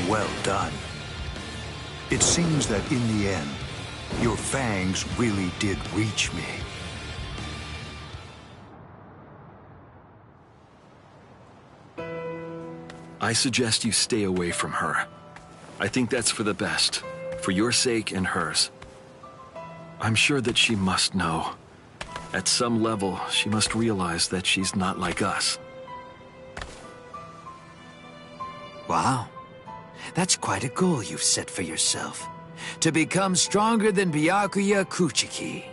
Well done. It seems that in the end, your fangs really did reach me. I suggest you stay away from her. I think that's for the best, for your sake and hers. I'm sure that she must know. At some level, she must realize that she's not like us. Wow. That's quite a goal you've set for yourself. To become stronger than Byakuya Kuchiki.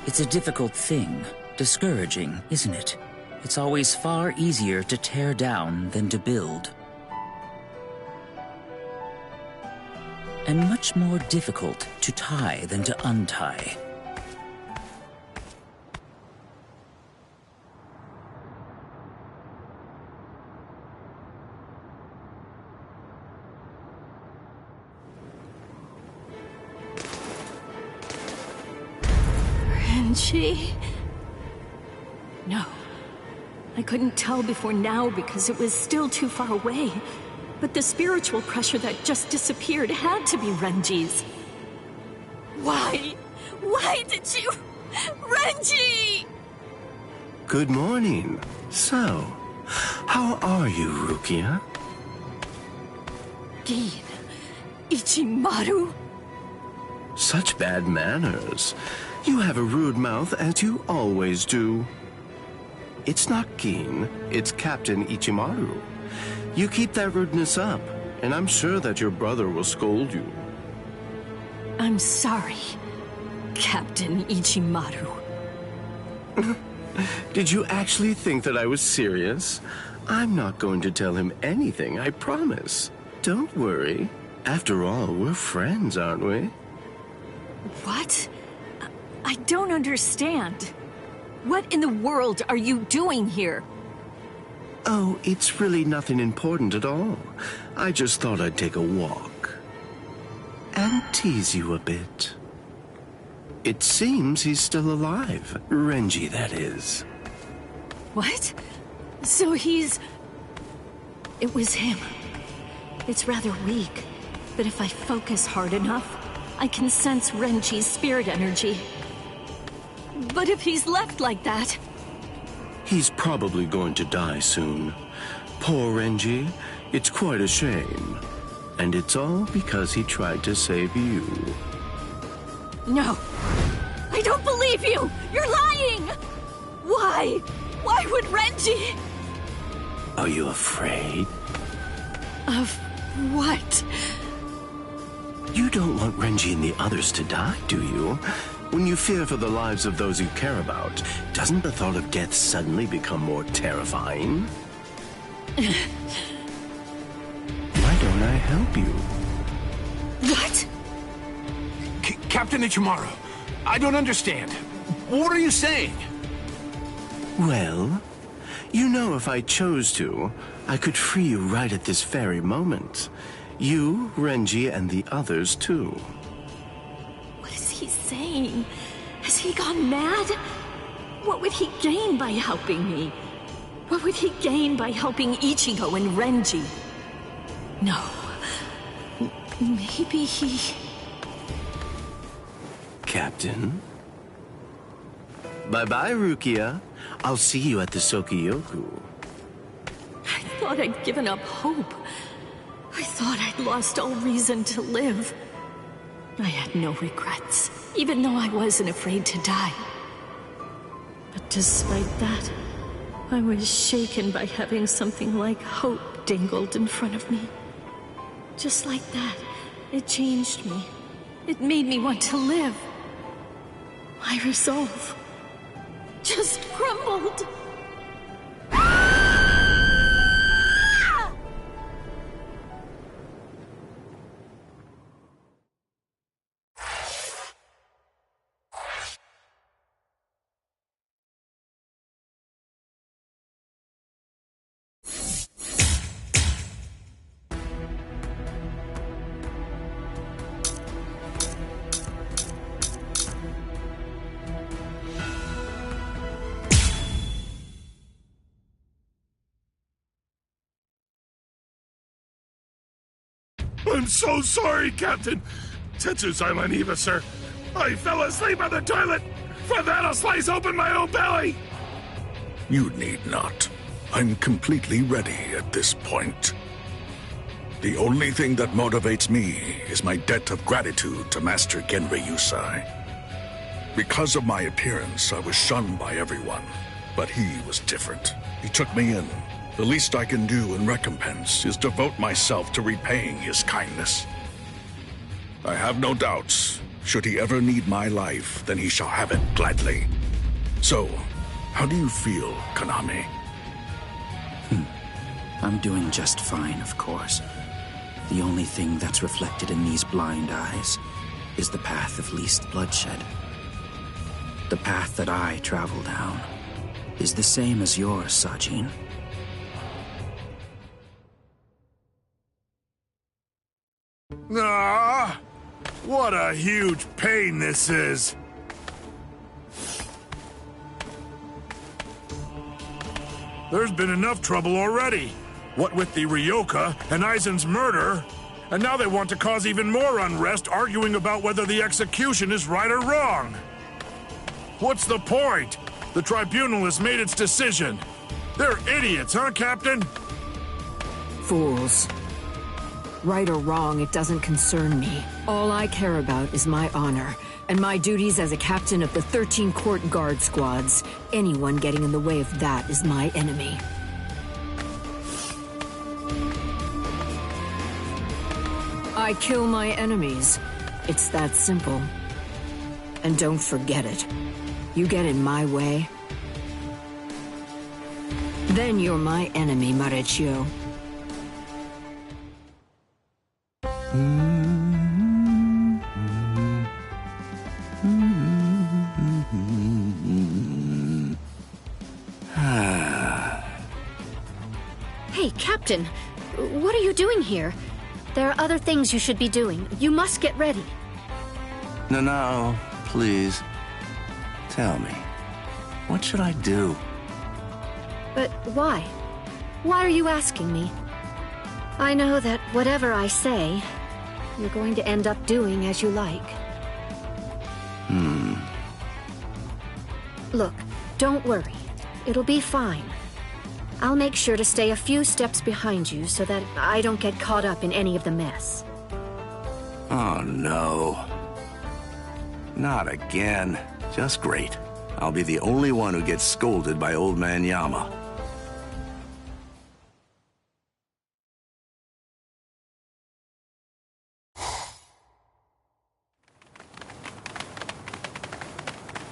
It's a difficult thing. Discouraging, isn't it? It's always far easier to tear down than to build. And much more difficult to tie than to untie. Renji? No. I couldn't tell before now because it was still too far away. But the spiritual pressure that just disappeared had to be Renji's. Why? Why did you... Renji! Good morning. So, how are you, Rukia? Gin. Ichimaru? Such bad manners. You have a rude mouth, as you always do. It's not Gin, it's Captain Ichimaru. You keep that rudeness up, and I'm sure that your brother will scold you. I'm sorry, Captain Ichimaru. Did you actually think that I was serious? I'm not going to tell him anything, I promise. Don't worry. After all, we're friends, aren't we? What? I don't understand. What in the world are you doing here? Oh, it's really nothing important at all. I just thought I'd take a walk. And tease you a bit. It seems he's still alive. Renji, that is. What? So he's... It was him. It's rather weak, but if I focus hard enough, I can sense Renji's spirit energy. But if he's left like that... He's probably going to die soon. Poor Renji. It's quite a shame. And it's all because he tried to save you. No! I don't believe you! You're lying! Why? Why would Renji... Are you afraid? Of what? You don't want Renji and the others to die, do you? When you fear for the lives of those you care about, doesn't the thought of death suddenly become more terrifying? Why don't I help you? What? Captain Ichimaru, I don't understand. What are you saying? Well, you know if I chose to, I could free you right at this very moment. You, Renji, and the others too. What is he saying? Has he gone mad? What would he gain by helping me? What would he gain by helping Ichigo and Renji? No. Maybe he... Captain? Bye-bye, Rukia. I'll see you at the Sokiyoku. I thought I'd given up hope. I thought I'd lost all reason to live. I had no regrets, even though I wasn't afraid to die. But despite that, I was shaken by having something like hope dangled in front of me. Just like that, it changed me. It made me want to live. My resolve just crumbled. I'm so sorry, Captain. Tetsu-san, Eva, sir. I fell asleep on the toilet. For that, I'll slice open my own belly. You need not. I'm completely ready at this point. The only thing that motivates me is my debt of gratitude to Master Genrei Yusai. Because of my appearance, I was shunned by everyone, but he was different. He took me in. The least I can do in recompense is devote myself to repaying his kindness. I have no doubts. Should he ever need my life, then he shall have it gladly. So, how do you feel, Kaname? I'm doing just fine, of course. The only thing that's reflected in these blind eyes is the path of least bloodshed. The path that I travel down is the same as yours, Sajin. Ah, what a huge pain this is. There's been enough trouble already. What with the Ryoka and Aizen's murder, and now they want to cause even more unrest, arguing about whether the execution is right or wrong. What's the point? The tribunal has made its decision. They're idiots, huh, Captain? Fools. Right or wrong, it doesn't concern me. All I care about is my honor, and my duties as a captain of the 13 court guard squads. Anyone getting in the way of that is my enemy. I kill my enemies. It's that simple. And don't forget it. You get in my way, then you're my enemy, Marechio. Captain, what are you doing here? There are other things you should be doing. You must get ready. No, please. Tell me, what should I do? But why? Why are you asking me? I know that whatever I say, you're going to end up doing as you like. Look, don't worry. It'll be fine. I'll make sure to stay a few steps behind you so that I don't get caught up in any of the mess. Oh, no. Not again. Just great. I'll be the only one who gets scolded by Old Man Yama.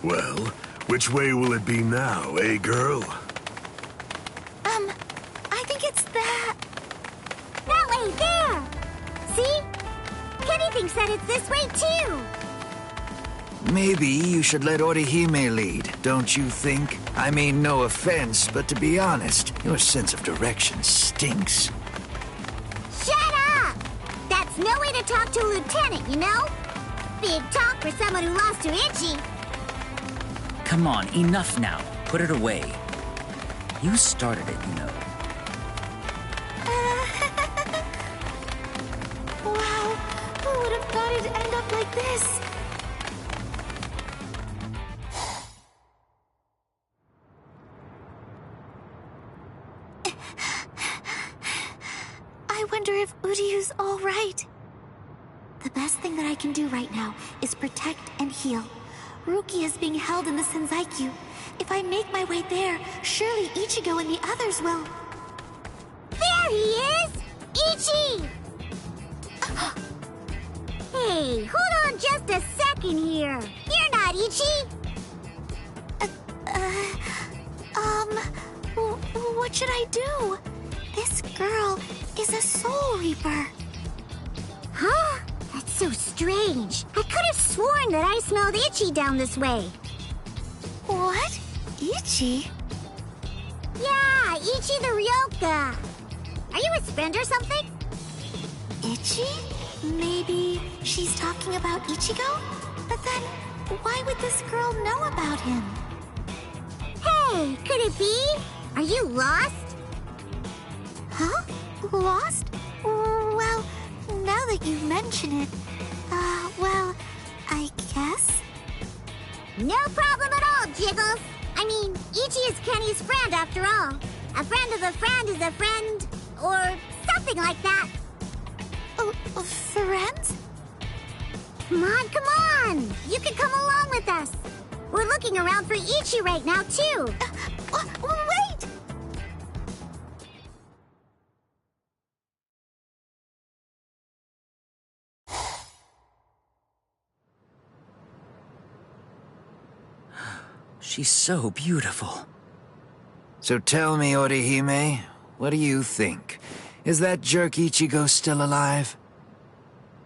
Well, which way will it be now, eh, girl? I think it's that way, there! See? Kenny thinks that it's this way, too! Maybe you should let Orihime lead, don't you think? I mean, no offense, but to be honest, your sense of direction stinks. Shut up! That's no way to talk to a lieutenant, you know? Big talk for someone who lost to Ichi. Come on, enough now. Put it away. You started it, you know. Wow, who would have thought it'd end up like this? I wonder if Uryu's all right. The best thing that I can do right now is protect and heal. Ruki is being held in the Senzaiku. If I make my way there, surely Ichigo and the others will... There he is! Ichi! Hey, hold on just a second here. You're not Ichi! What should I do? This girl is a Soul Reaper. Huh? That's so strange. I could have sworn that I smelled Ichi down this way. What? Ichi? Yeah, Ichi the Ryoka. Are you his friend or something? Ichi? Maybe she's talking about Ichigo? But then, why would this girl know about him? Hey, could it be? Are you lost? Huh? Lost? Well, now that you mention it, well, I guess? No problem at all, Jiggles. I mean, Ichi is Kenny's friend after all. A friend of a friend is a friend, or something like that. Friends? Come on! You can come along with us. We're looking around for Ichi right now, too. Wait! She's so beautiful. So tell me, Orihime, what do you think? Is that jerk Ichigo still alive?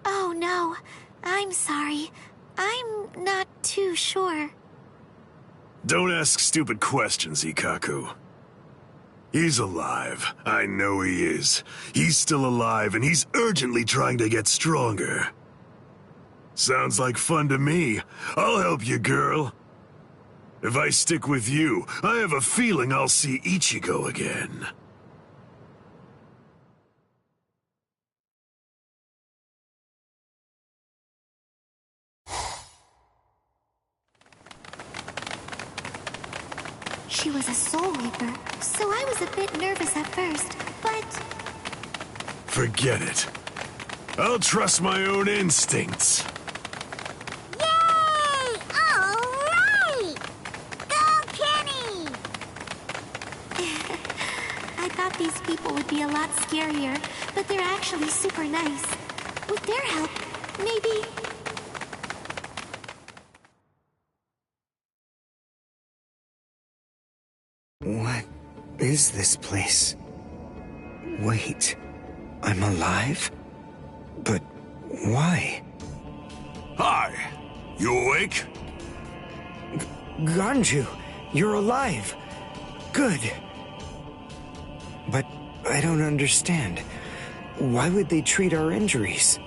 Oh, no. I'm sorry. I'm not too sure. Don't ask stupid questions, Ikaku. He's alive. I know he is. He's still alive, and he's urgently trying to get stronger. Sounds like fun to me. I'll help you, girl. If I stick with you, I have a feeling I'll see Ichigo again. She was a Soul Reaper, so I was a bit nervous at first, but... Forget it. I'll trust my own instincts. Yay! All right! Go, Kenny! I thought these people would be a lot scarier, but they're actually super nice. With their help, maybe... What is this place? Wait, I'm alive? But why? Hi, you awake? Ganju, you're alive. Good. But I don't understand. Why would they treat our injuries?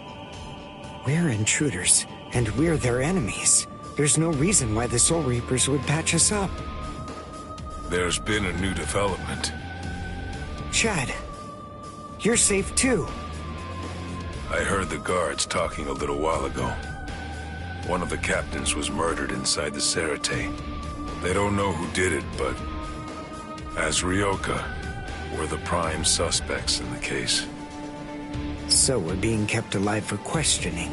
We're intruders, and we're their enemies. There's no reason why the Soul Reapers would patch us up. There's been a new development. Chad, you're safe too. I heard the guards talking a little while ago. One of the captains was murdered inside the Serite. They don't know who did it, but as Ryoka, we're the prime suspects in the case. So we're being kept alive for questioning.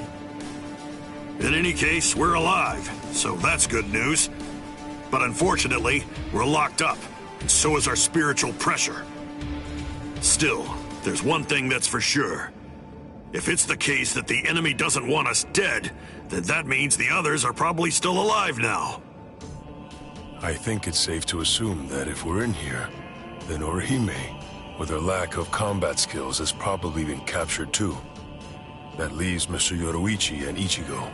In any case, we're alive, so that's good news. But unfortunately, we're locked up, and so is our spiritual pressure. Still, there's one thing that's for sure. If it's the case that the enemy doesn't want us dead, then that means the others are probably still alive now. I think it's safe to assume that if we're in here, then Orihime, with her lack of combat skills, has probably been captured too. That leaves Mr. Yoruichi and Ichigo.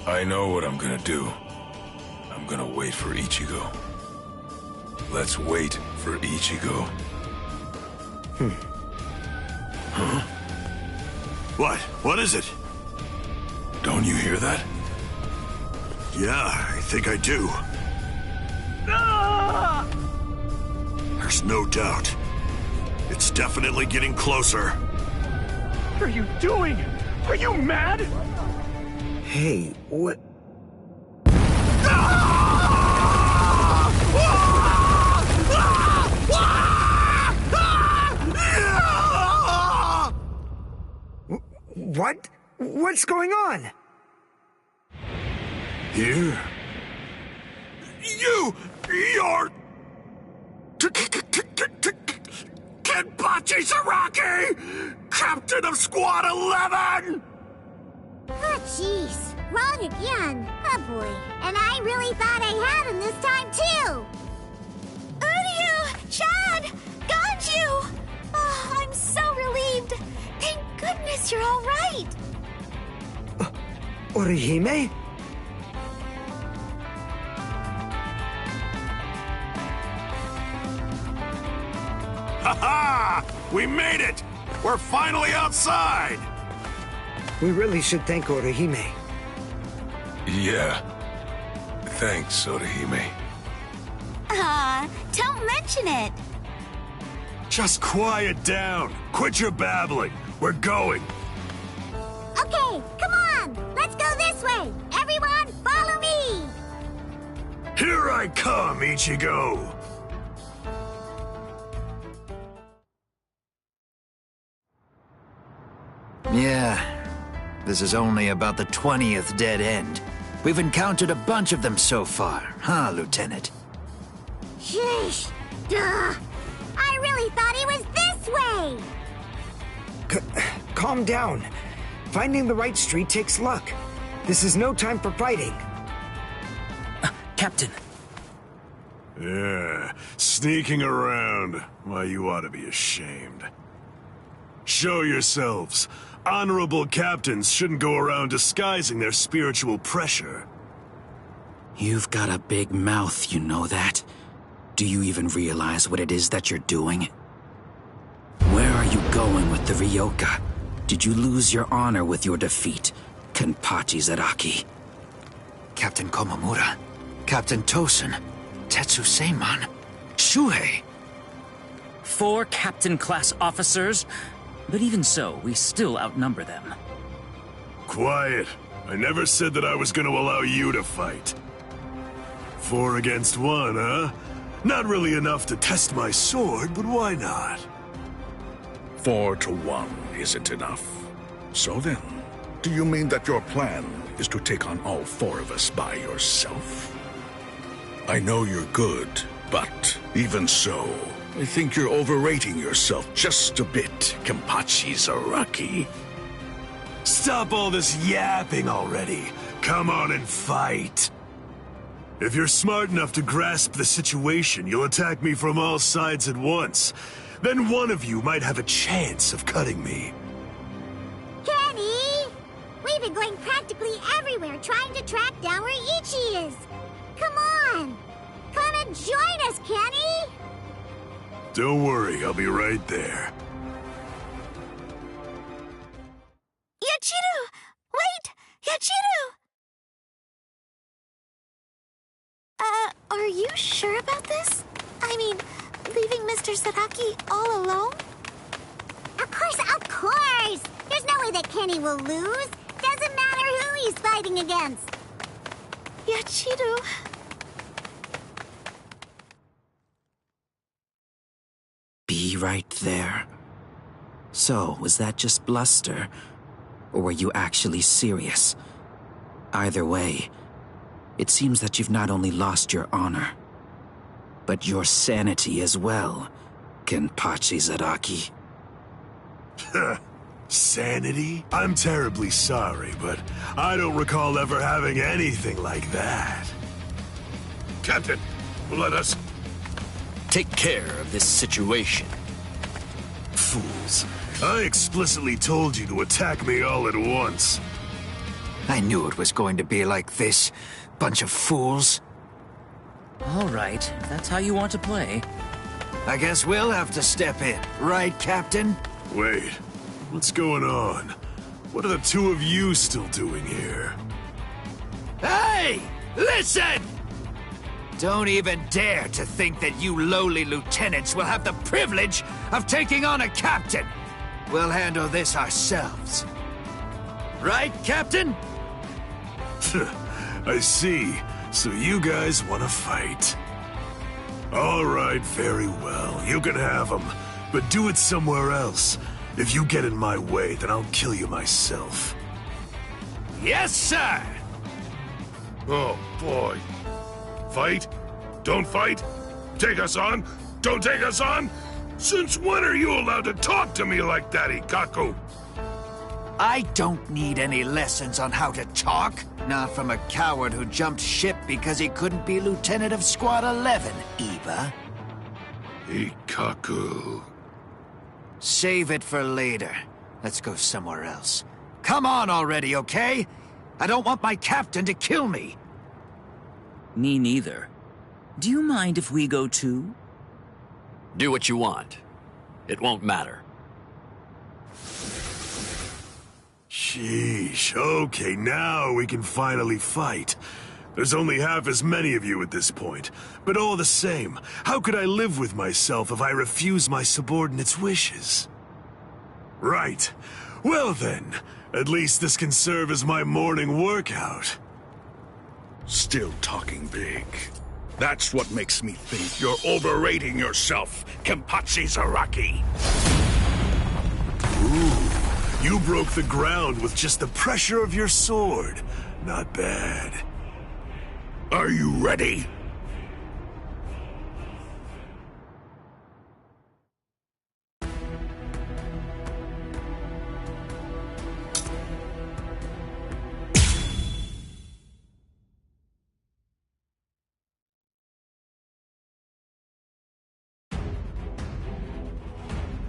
I know what I'm gonna do. I'm gonna wait for Ichigo. Let's wait for Ichigo. Huh? What? What is it? Don't you hear that? Yeah, I think I do. There's no doubt. It's definitely getting closer. What are you doing? Are you mad? Hey, what? What? What's going on? Here? You're... Kenpachi Saraki! Captain of Squad 11! Oh, jeez. Wrong again. Oh, boy. And I really thought I had him this time, too. Uryu! Chad! Ganju! Oh, I'm so relieved. Thank goodness you're all right. Orihime? Ha-ha! We made it! We're finally outside! We really should thank Orihime. Yeah. Thanks, Orihime. Don't mention it. Just quiet down. Quit your babbling. We're going. Okay, come on. Let's go this way. Everyone, follow me. Here I come, Ichigo. Yeah, this is only about the 20th dead end. We've encountered a bunch of them so far, huh, Lieutenant? Sheesh. Duh. I really thought he was this way. Calm down. Finding the right street takes luck. This is no time for fighting. Captain. Yeah, sneaking around. Why, you ought to be ashamed. Show yourselves. Honorable captains shouldn't go around disguising their spiritual pressure. You've got a big mouth, you know that? Do you even realize what it is that you're doing? Where are you going with the Ryoka? Did you lose your honor with your defeat, Kenpachi Zaraki? Captain Komamura, Captain Tosen, Tetsu-Seiman, Shuhei. 4 captain-class officers? But even so, we still outnumber them. Quiet. I never said that I was going to allow you to fight. 4 against 1, huh? Not really enough to test my sword, but why not? 4 to 1 isn't enough. So then, do you mean that your plan is to take on all 4 of us by yourself? I know you're good, but even so, I think you're overrating yourself just a bit, Kenpachi Zaraki. Stop all this yapping already. Come on and fight. If you're smart enough to grasp the situation, you'll attack me from all sides at once. Then one of you might have a chance of cutting me. Kenny! We've been going practically everywhere trying to track down where Ichi is. Come on! Come and join us, Kenny! Don't worry, I'll be right there. Yachiru! Wait! Yachiru! Are you sure about this? I mean, leaving Mr. Saraki all alone? Of course! There's no way that Kenny will lose. Doesn't matter who he's fighting against. Yachiru... Be right there. So, was that just bluster? Or were you actually serious? Either way, it seems that you've not only lost your honor, but your sanity as well, Kenpachi Zaraki. Sanity? I'm terribly sorry, but I don't recall ever having anything like that. Captain, let us take care of this situation. Fools. I explicitly told you to attack me all at once. I knew it was going to be like this. Bunch of fools. All right, if that's how you want to play. I guess we'll have to step in. Right, Captain? Wait. What's going on? What are the two of you still doing here? Hey! Listen! Don't even dare to think that you lowly lieutenants will have the privilege of taking on a captain. We'll handle this ourselves. Right, Captain? I see. So you guys want to fight. All right, very well. You can have them. But do it somewhere else. If you get in my way, then I'll kill you myself. Yes, sir! Oh, boy. Fight? Don't fight? Take us on? Don't take us on? Since when are you allowed to talk to me like that, Ikaku? I don't need any lessons on how to talk. Not from a coward who jumped ship because he couldn't be Lieutenant of Squad 11, Iba. Ikaku... Save it for later. Let's go somewhere else. Come on already, okay? I don't want my captain to kill me. Me neither. Do you mind if we go too? Do what you want. It won't matter. Sheesh. Okay, now we can finally fight. There's only half as many of you at this point. But all the same, how could I live with myself if I refuse my subordinates' wishes? Right. Well then, at least this can serve as my morning workout. Still talking big. That's what makes me think you're overrating yourself, Kenpachi Zaraki. Ooh, you broke the ground with just the pressure of your sword. Not bad. Are you ready?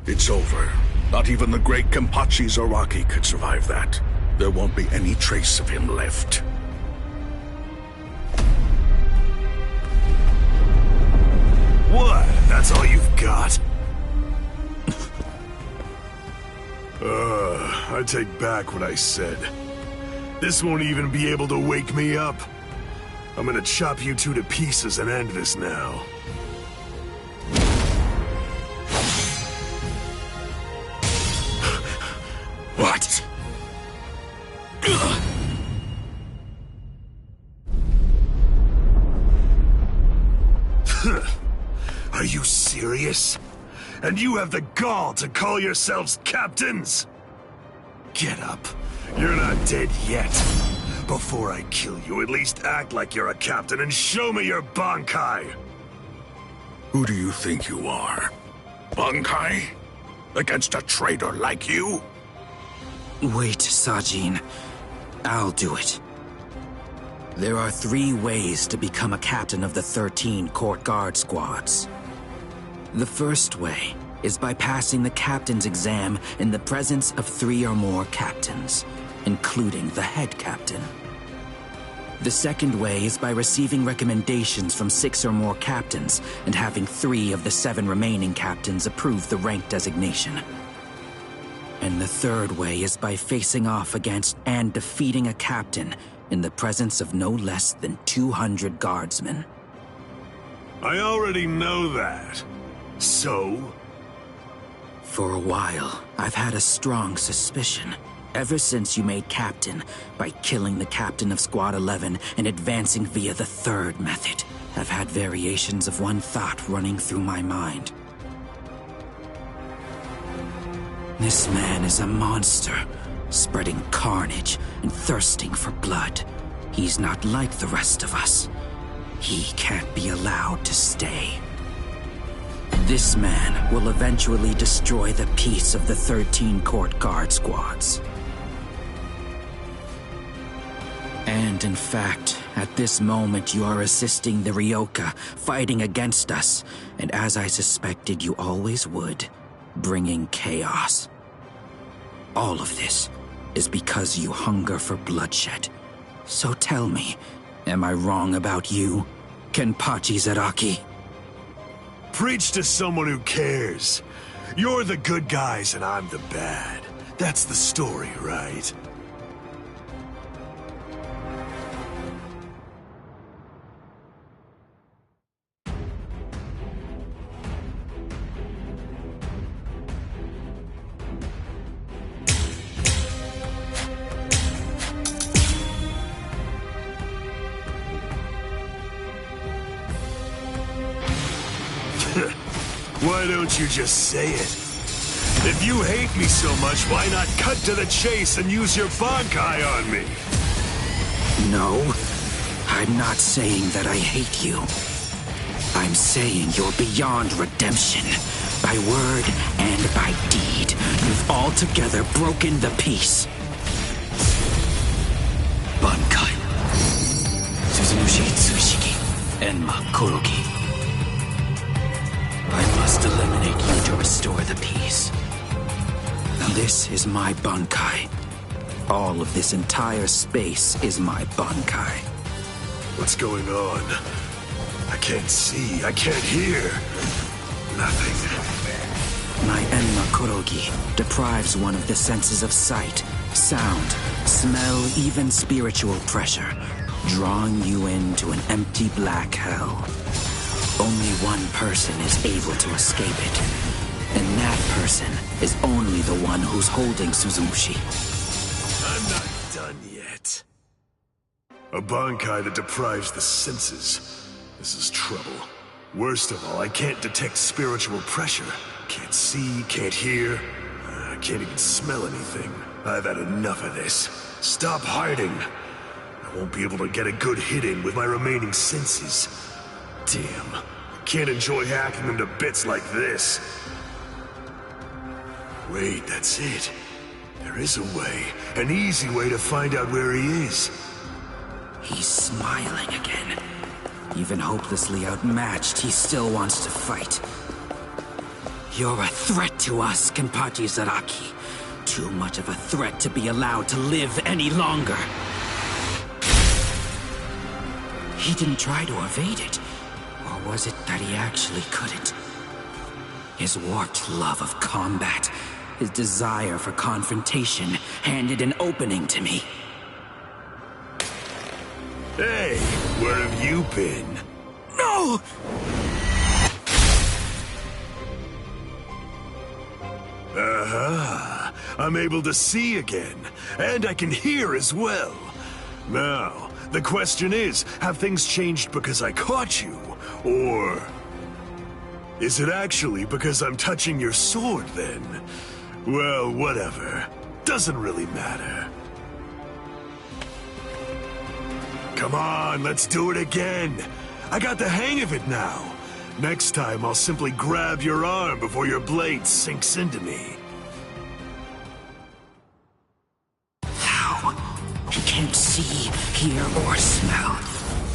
It's over. Not even the great Kenpachi Zaraki could survive that. There won't be any trace of him left. What? That's all you've got? I take back what I said. This won't even be able to wake me up. I'm gonna chop you two to pieces and end this now. What? Are you serious? And you have the gall to call yourselves captains? Get up. You're not dead yet. Before I kill you, at least act like you're a captain and show me your Bankai! Who do you think you are? Bankai? Against a traitor like you? Wait, Sajin. I'll do it. There are 3 ways to become a captain of the 13 Court Guard squads. The first way is by passing the captain's exam in the presence of 3 or more captains, including the head captain. The second way is by receiving recommendations from 6 or more captains and having 3 of the 7 remaining captains approve the rank designation. And the third way is by facing off against and defeating a captain in the presence of no less than 200 guardsmen. I already know that. So? For a while, I've had a strong suspicion. Ever since you made captain, by killing the captain of Squad 11 and advancing via the third method, I've had variations of one thought running through my mind. This man is a monster, spreading carnage and thirsting for blood. He's not like the rest of us. He can't be allowed to stay. This man will eventually destroy the peace of the 13 court guard squads. And in fact, at this moment you are assisting the Ryoka, fighting against us, and as I suspected you always would, bringing chaos. All of this is because you hunger for bloodshed. So tell me, am I wrong about you, Kenpachi Zaraki? Preach to someone who cares. You're the good guys and I'm the bad. That's the story, right? Why don't you just say it? If you hate me so much, why not cut to the chase and use your Bankai on me? No, I'm not saying that I hate you. I'm saying you're beyond redemption. By word and by deed, you've altogether broken the peace. Bankai. Suzumushi Tsushiki. Enma Korogi. I must eliminate you to restore the peace. This is my Bankai. All of this entire space is my Bankai. What's going on? I can't see, I can't hear. Nothing. My Enma Korogi deprives one of the senses of sight, sound, smell, even spiritual pressure, drawing you into an empty black hell. Only one person is able to escape it, and that person is only the one who's holding Suzumushi. I'm not done yet. A Bankai that deprives the senses. This is trouble. Worst of all, I can't detect spiritual pressure. Can't see, can't hear. I can't even smell anything. I've had enough of this. Stop hiding. I won't be able to get a good hit in with my remaining senses. Damn, I can't enjoy hacking them to bits like this. Wait, that's it. There is a way, an easy way to find out where he is. He's smiling again. Even hopelessly outmatched, he still wants to fight. You're a threat to us, Kenpachi Zaraki. Too much of a threat to be allowed to live any longer. He didn't try to evade it. Or was it that he actually couldn't? His warped love of combat, his desire for confrontation, handed an opening to me. Hey, where have you been? No! Aha! I'm able to see again, and I can hear as well. Now, the question is, have things changed because I caught you? Or is it actually because I'm touching your sword then? Well, whatever. Doesn't really matter. Come on, let's do it again. I got the hang of it now. Next time, I'll simply grab your arm before your blade sinks into me. How? He can't see, hear, or smell.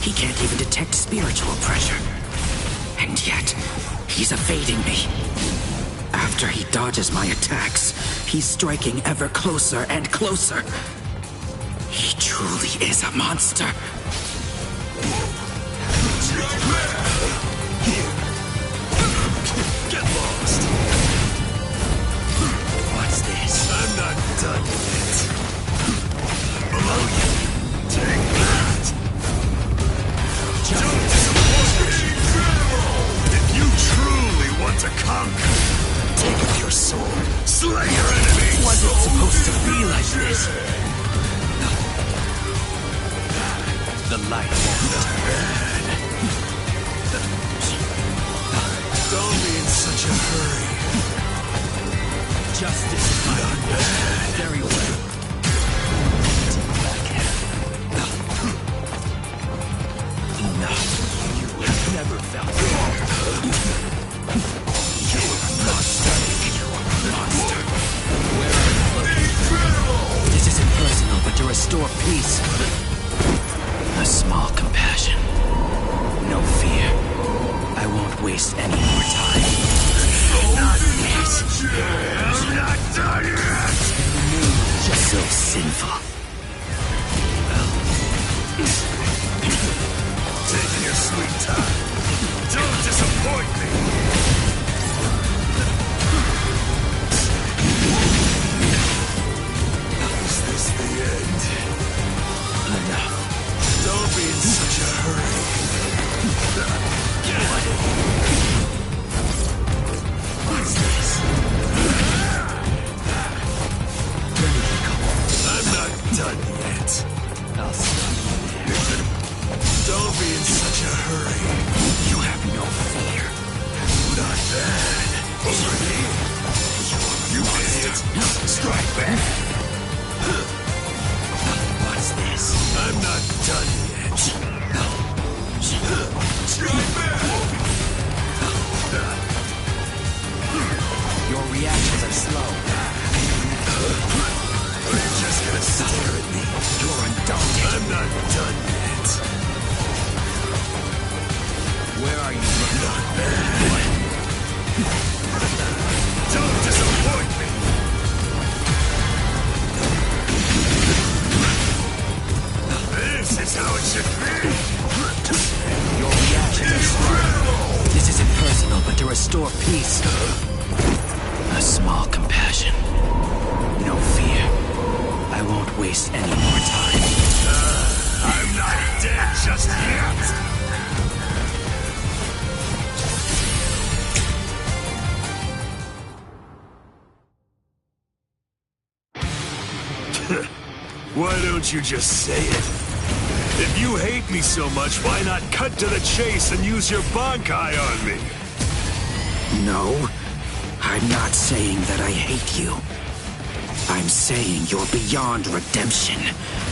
He can't even detect spiritual pressure. And yet, he's evading me. After he dodges my attacks, he's striking ever closer and closer. He truly is a monster. Get lost. What's this? I'm not done yet. Below you. Take that. Don't disappoint me. If you truly want to conquer, take up your sword. Slay your enemies. Was it supposed to be like this? The light won't turn. Don't be in such a hurry. Justice is my very well. Enough. You have never felt it. You are a monster. Monster. Where are you looking? This isn't personal, but to restore peace. A small compassion. No fear. I won't waste any more time. Not yet. I'm not done yet. Just so sinful. Take your sweet time. Don't disappoint me. Is this the end? Enough. Don't be in such a hurry. What's this? I'm not done yet. I'll stop you there. Don't be in such a hurry. You have no fear. Not bad. Over here. You missed it. Strike back. What's this? I'm not done yet. Strike back. Your reactions are slow. Are you just gonna stare at me? You're undaunted. I'm not done yet. Where are you? Not bad. Don't disappoint me. This is how it should be. Your reactions are slow. This isn't personal, but to restore peace. A small compassion. No fear. I won't waste any more time. I'm not dead just yet. Why don't you just say it? If you hate me so much, why not cut to the chase and use your Bankai on me? No, I'm not saying that I hate you. I'm saying you're beyond redemption.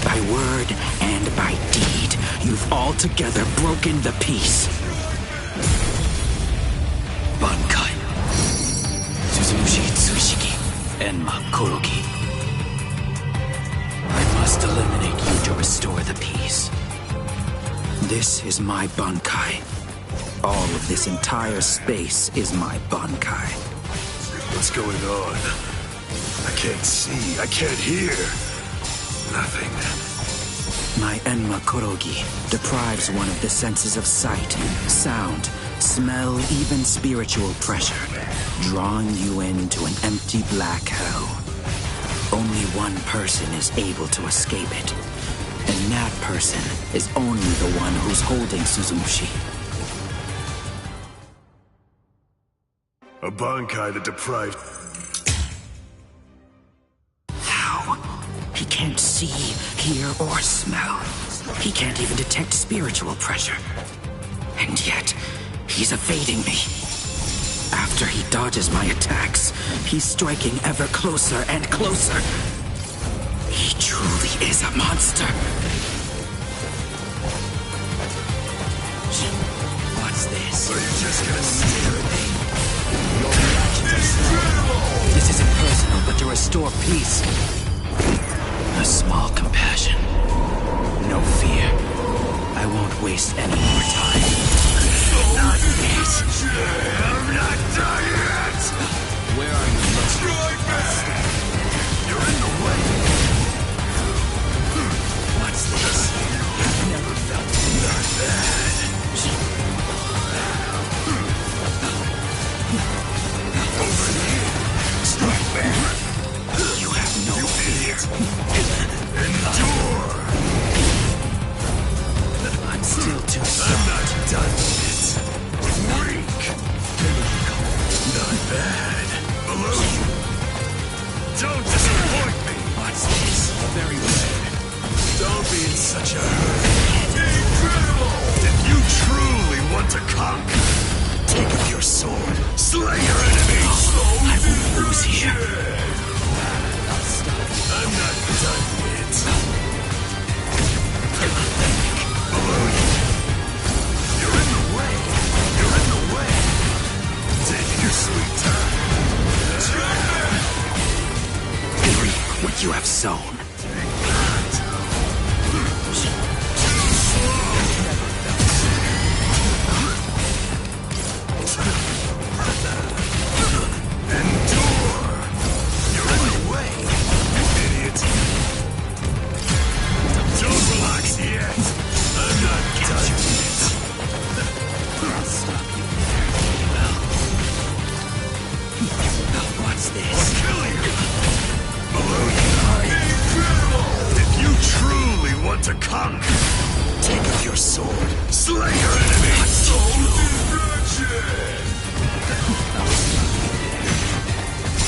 By word and by deed, you've altogether broken the peace. Bankai. Suzushi Tsushiki. Enma Kuroki. I must eliminate you to restore the peace. This is my Bankai. All of this entire space is my Bankai. What's going on? I can't see, I can't hear. Nothing. My Enma Kurogi deprives one of the senses of sight, sound, smell, even spiritual pressure, drawing you into an empty black hell. Only one person is able to escape it, and that person is only the one who's holding Suzumushi. A Bankai that deprived... How? He can't see, hear, or smell. He can't even detect spiritual pressure. And yet, he's evading me. After he dodges my attacks, he's striking ever closer and closer. He truly is a monster. What's this? Are you just gonna stare at me? Your reactions are slow. This isn't personal, but to restore peace. A small compassion. No fear. I won't waste any more time. Not yet. I'm not done yet. Where are you? Strike back. You're in the way. What's this? I've never felt Not bad. Still too soft. I'm not done yet. Weak. Not bad. Below you. Don't disappoint me. What's this? Very well. Don't be in such a hurry. Incredible! If you truly want to conquer, take up your sword, slay your enemies. I won't lose here. I'll stop. I'm not done yet. Below you. You're in the way. You're in the way. Taking your sweet time. Reap what you have sown. To conquer, take up your sword, slay your enemies. Soul destruction.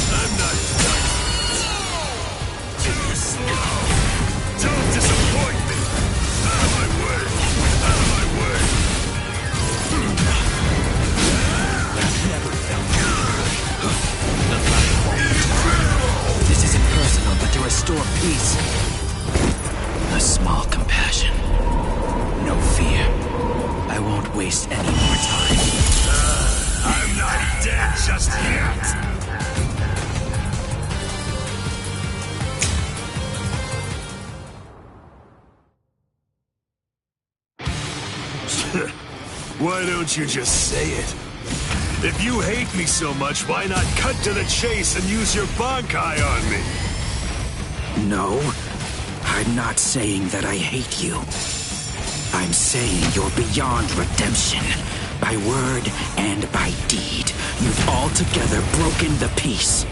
I'm not done. Too slow. Don't disappoint me. Out of my way. Out of my way. Never felt good. This isn't personal, but to restore peace. A small compassion. No fear. I won't waste any more time. I'm not dead just yet. Why don't you just say it? If you hate me so much, why not cut to the chase and use your Bankai on me? No. I'm not saying that I hate you. I'm saying you're beyond redemption. By word and by deed, you've altogether broken the peace.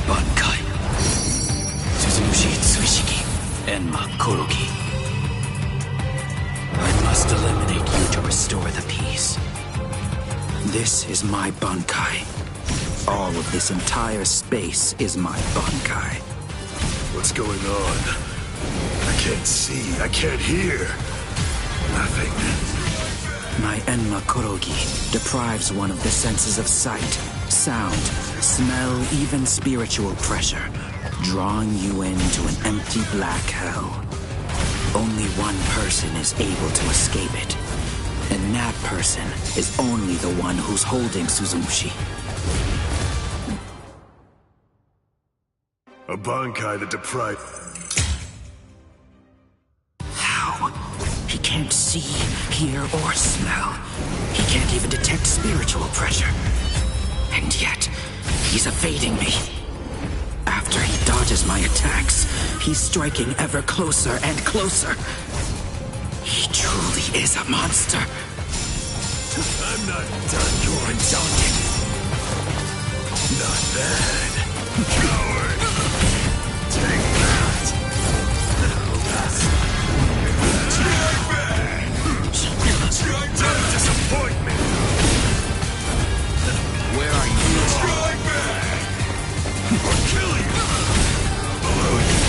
Bankai. Suzushi Tsushiki. Enma Korogi. I must eliminate you to restore the peace. This is my Bankai. All of this entire space is my Bankai. What's going on? I can't see. I can't hear. Nothing. My Enma Korogi deprives one of the senses of sight, sound, smell, even spiritual pressure, drawing you into an empty black hell. Only one person is able to escape it, and that person is only the one who's holding Suzumushi. A Bankai that deprived... How? He can't see, hear, or smell. He can't even detect spiritual pressure. And yet, he's evading me. After he dodges my attacks, he's striking ever closer and closer. He truly is a monster. I'm not done. You're insulting. Not bad. Coward. Take that. Strike back. Don't disappoint me. Where are you? Strike back. Or kill you. Below you.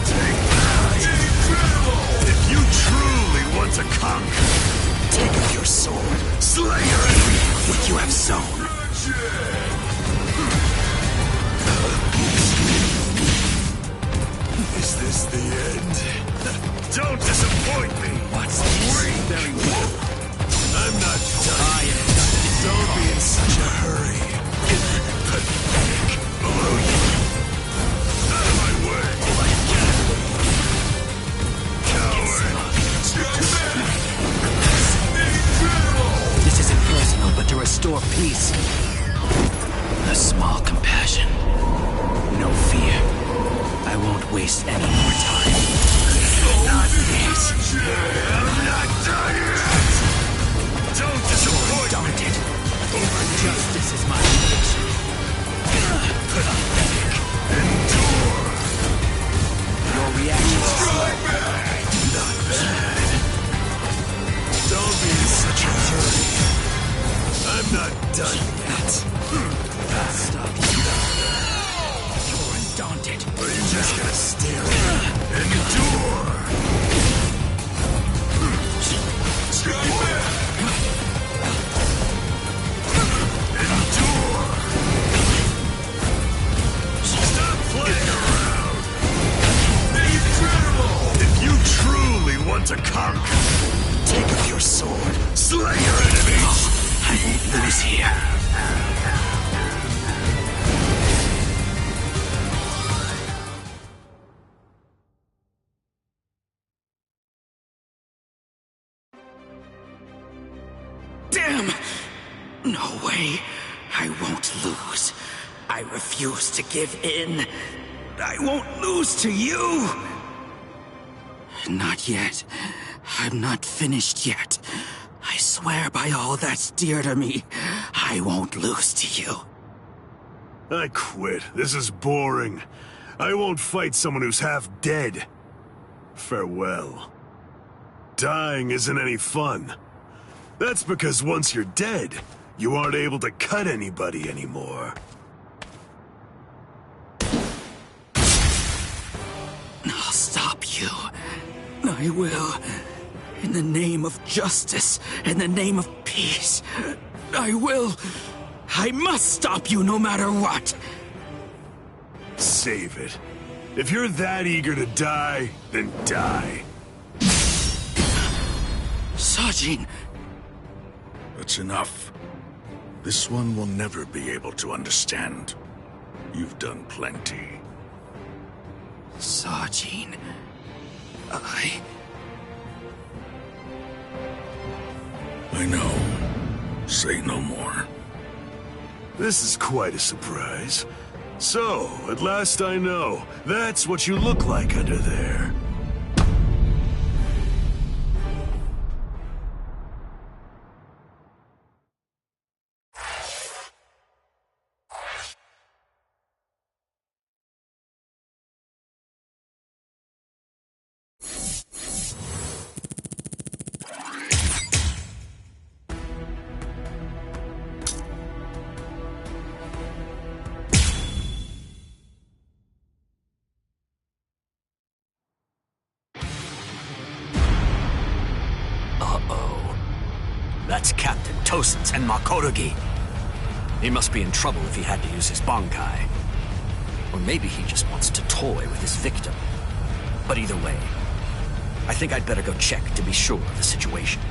Take that. Incredible. If you truly want to conquer, take up your sword, slay your enemy. What you have sown. Is this the end? Don't disappoint me! What's this? Very well. I'm not done. Don't be in such a hurry. Pathetic. Below you. Out of my way. Coward. This isn't personal, but to restore peace. A small compassion. No fear. I won't waste any more time. Not yet. I'm not done yet. Don't disappoint Daunted. Justice is my nature. Endure. one to conquer. Take up your sword, slay your enemies! I won't lose here. Damn! No way. I won't lose. I refuse to give in. I won't lose to you! Not yet. I'm not finished yet. I swear by all that's dear to me, I won't lose to you. I quit. This is boring. I won't fight someone who's half dead. Farewell. Dying isn't any fun. That's because once you're dead, you aren't able to cut anybody anymore. I'll stop you. I will. In the name of justice, in the name of peace, I will. I must stop you no matter what. Save it. If you're that eager to die, then die. Sajin! That's enough. This one will never be able to understand. You've done plenty. Sajin... I know. Say no more. This is quite a surprise. So, at last I know. That's what you look like under there. That's Captain Tosen's and Makorogi. He must be in trouble if he had to use his Bankai. Or maybe he just wants to toy with his victim. But either way, I think I'd better go check to be sure of the situation.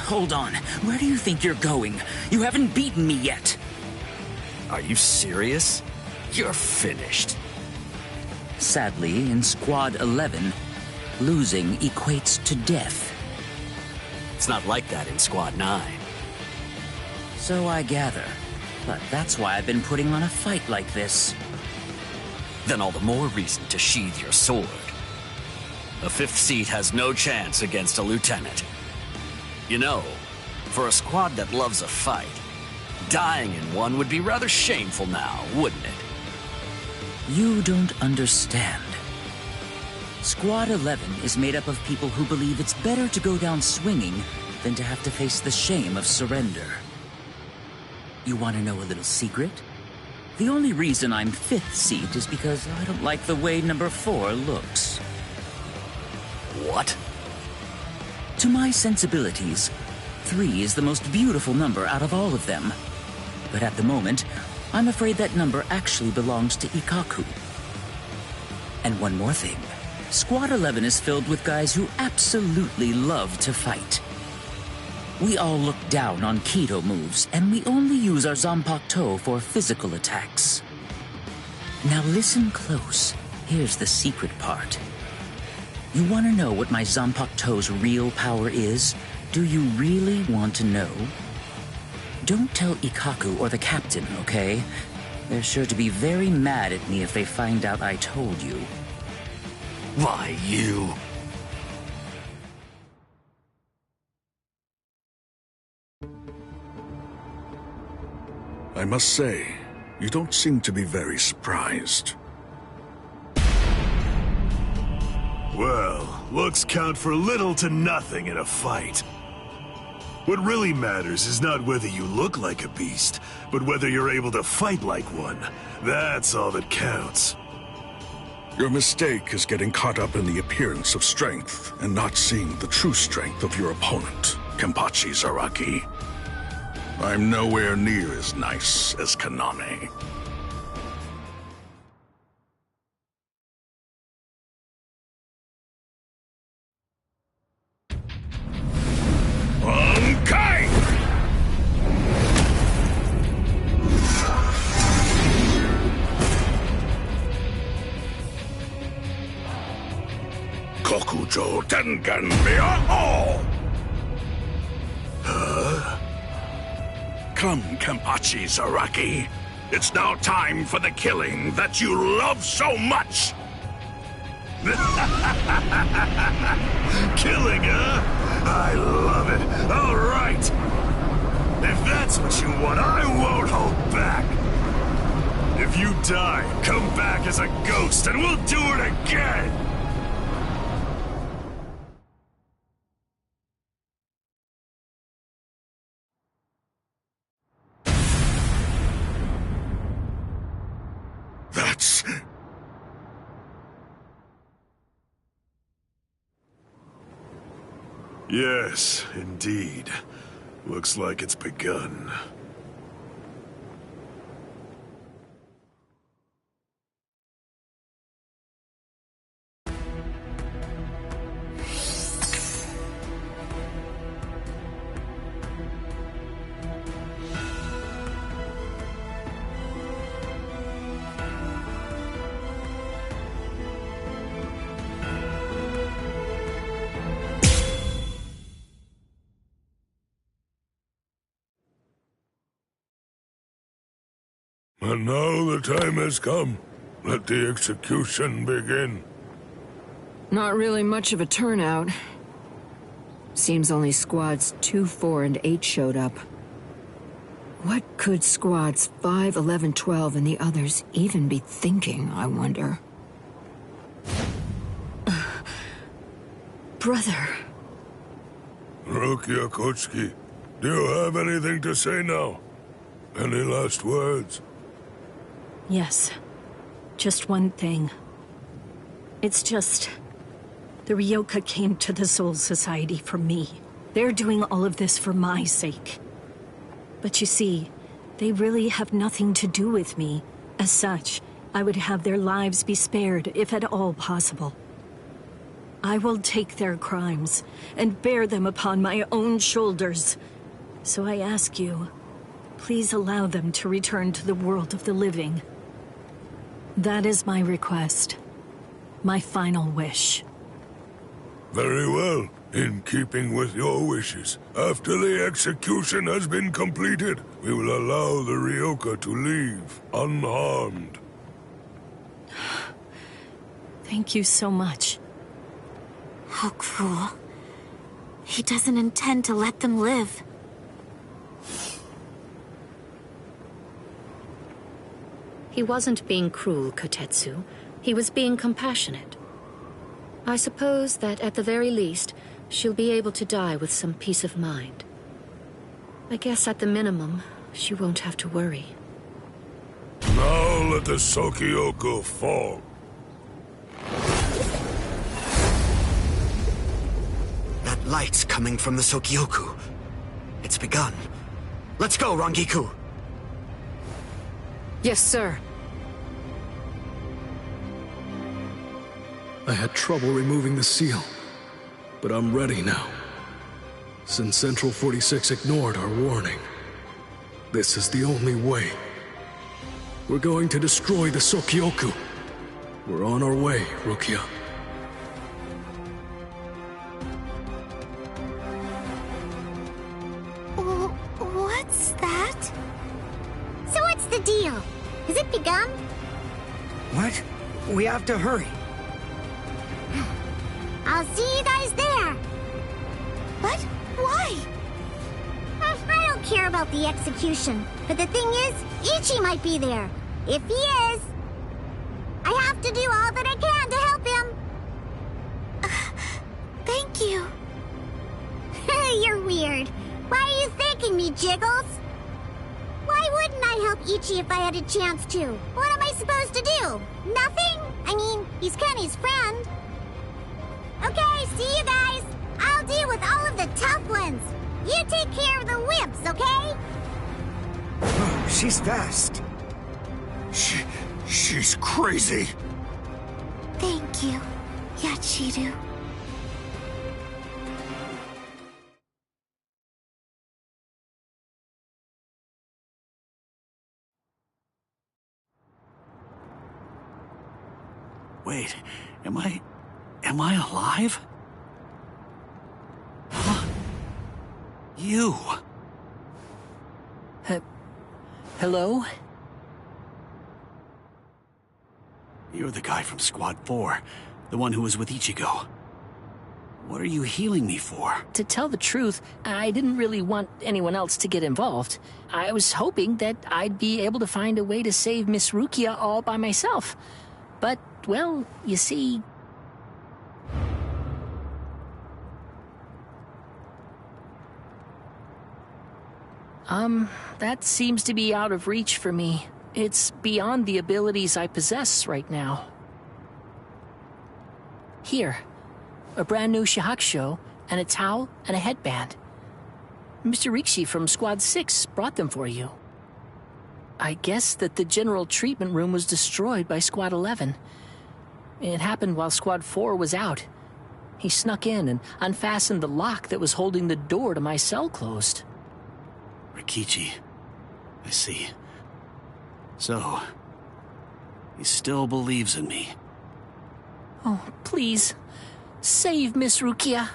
Hold on. Where do you think you're going? You haven't beaten me yet. Are you serious? You're finished. Sadly, in Squad 11, losing equates to death. It's not like that in Squad 9. So I gather. But that's why I've been putting on a fight like this. Then all the more reason to sheathe your sword. A fifth seat has no chance against a lieutenant. You know, for a squad that loves a fight, dying in one would be rather shameful now, wouldn't it? You don't understand. Squad 11 is made up of people who believe it's better to go down swinging than to have to face the shame of surrender. You want to know a little secret? The only reason I'm fifth seat is because I don't like the way number 4 looks. What? To my sensibilities, 3 is the most beautiful number out of all of them. But at the moment, I'm afraid that number actually belongs to Ikaku. And one more thing. Squad 11 is filled with guys who absolutely love to fight. We all look down on Kido moves, and we only use our Zanpakuto for physical attacks. Now listen close. Here's the secret part. You want to know what my Zanpakuto's real power is? Do you really want to know? Don't tell Ikaku or the captain, okay? They're sure to be very mad at me if they find out I told you. Why, you... I must say, you don't seem to be very surprised. Well, looks count for little to nothing in a fight. What really matters is not whether you look like a beast, but whether you're able to fight like one. That's all that counts. Your mistake is getting caught up in the appearance of strength and not seeing the true strength of your opponent, Kenpachi Zaraki. I'm nowhere near as nice as Kaname. Kokujo Tengen Miyao! Huh? Come, Kenpachi Zaraki. It's now time for the killing that you love so much! Killing, huh? I love it. All right. If that's what you want, I won't hold back. If you die, come back as a ghost and we'll do it again. That's... Yes, indeed. Looks like it's begun. And now the time has come. Let the execution begin. Not really much of a turnout. Seems only squads 2, 4, and 8 showed up. What could squads 5, 11, 12, and the others even be thinking, I wonder? Brother. Rukia Kotsuki, do you have anything to say now? Any last words? Yes. Just one thing. It's just... the Ryoka came to the Soul Society for me. They're doing all of this for my sake. But you see, they really have nothing to do with me. As such, I would have their lives be spared, if at all possible. I will take their crimes and bear them upon my own shoulders. So I ask you, please allow them to return to the world of the living. That is my request. My final wish. Very well. In keeping with your wishes, after the execution has been completed, we will allow the Ryoka to leave, unharmed. Thank you so much. How cruel. He doesn't intend to let them live. He wasn't being cruel, Kotetsu. He was being compassionate. I suppose that at the very least, she'll be able to die with some peace of mind. I guess at the minimum, she won't have to worry. Now let the Sokyoku fall. That light's coming from the Sokyoku. It's begun. Let's go, Rangiku! Yes, sir. I had trouble removing the seal, but I'm ready now. Since Central 46 ignored our warning, this is the only way. We're going to destroy the Sokyoku. We're on our way, Rukia. What's that? So what's the deal? Has it begun? What? We have to hurry. I'll see you guys there. What? Why? I don't care about the execution, but the thing is, Ichi might be there. If he is, I have to do all that I can to help him. Thank you. You're weird. Why are you thanking me, Jiggles? Why wouldn't I help Ichi if I had a chance to? What am I supposed to do? Nothing? I mean, he's Kenny's friend. Okay, see you guys. I'll deal with all of the tough ones. You take care of the whips, okay? Oh, she's fast. She's crazy. Thank you, Yachiru. Wait, am I Am I alive? Huh? You. Hello? You're the guy from Squad 4, the one who was with Ichigo. What are you healing me for? To tell the truth, I didn't really want anyone else to get involved. I was hoping that I'd be able to find a way to save Miss Rukia all by myself. But, well, you see... that seems to be out of reach for me. It's beyond the abilities I possess right now. Here, a brand new shahakusho, and a towel, and a headband. Mr. Rikshi from Squad 6 brought them for you. I guess that the general treatment room was destroyed by Squad 11. It happened while Squad 4 was out. He snuck in and unfastened the lock that was holding the door to my cell closed. Rikichi. I see. So, he still believes in me. Oh, please. Save Miss Rukia.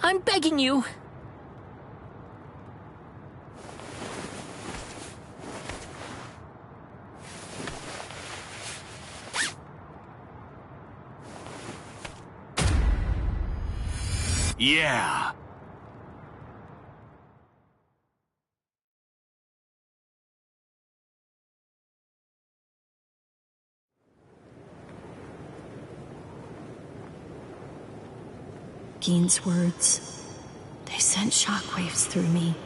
I'm begging you. Yeah. Gein's words, they sent shockwaves through me,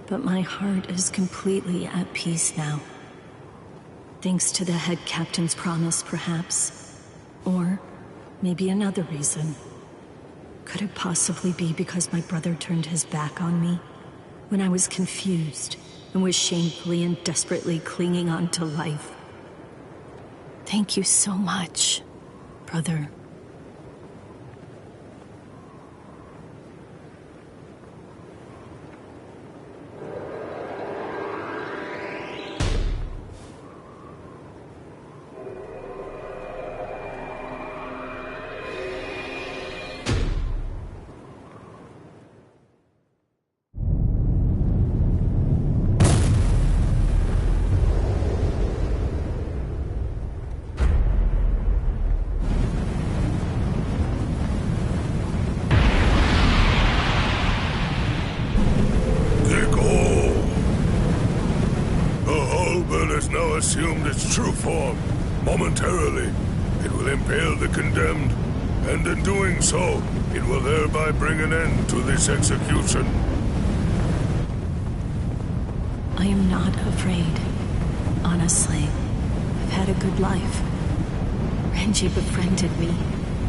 but my heart is completely at peace now. Thanks to the head captain's promise, perhaps. Or maybe another reason. Could it possibly be because my brother turned his back on me when I was confused and was shamefully and desperately clinging on to life? Thank you so much, brother. Assumed its true form. Momentarily, it will impale the condemned, and in doing so, it will thereby bring an end to this execution. I am not afraid. Honestly, I've had a good life. Renji befriended me.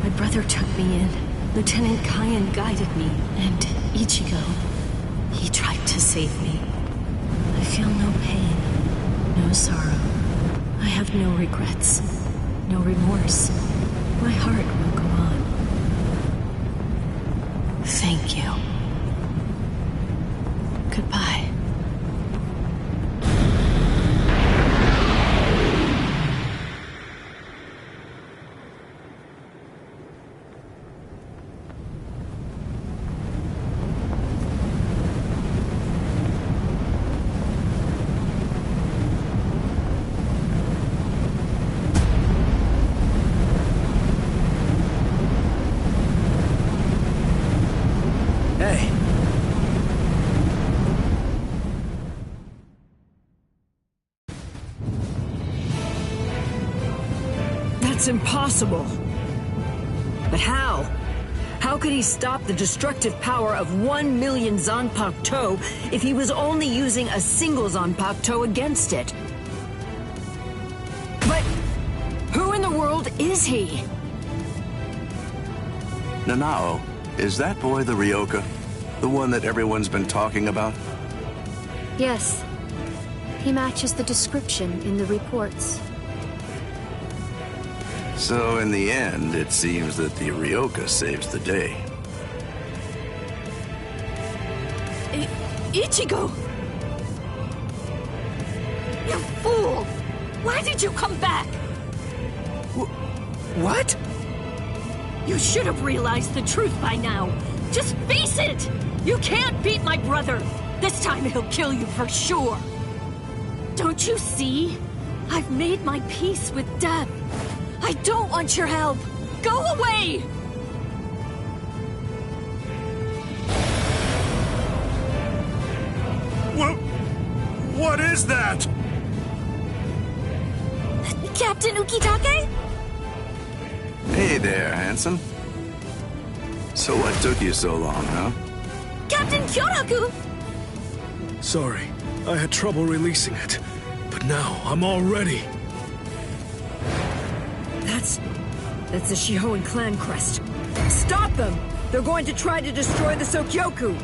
My brother took me in. Lieutenant Kyan guided me. And Ichigo, he tried to save me. I feel no pain. No sorrow. I have no regrets. No remorse. My heart will go on. Thank you. Goodbye. That's impossible. But how? How could he stop the destructive power of 1 million Zanpakuto if he was only using a single Zanpakuto against it? But who in the world is he? Nanao, is that boy the Ryoka? The one that everyone's been talking about? Yes. He matches the description in the reports. So in the end, it seems that the Ryoka saves the day. Ichigo! You fool! Why did you come back? What? You should have realized the truth by now. Just face it! You can't beat my brother! This time he'll kill you for sure! Don't you see? I've made my peace with death. I don't want your help! Go away! What is that? Captain Ukitake? Hey there, handsome. So what took you so long, huh? Captain Kyoraku! Sorry, I had trouble releasing it. But now, I'm all ready. That's the Shihoan clan crest. Stop them! They're going to try to destroy the Sokyoku!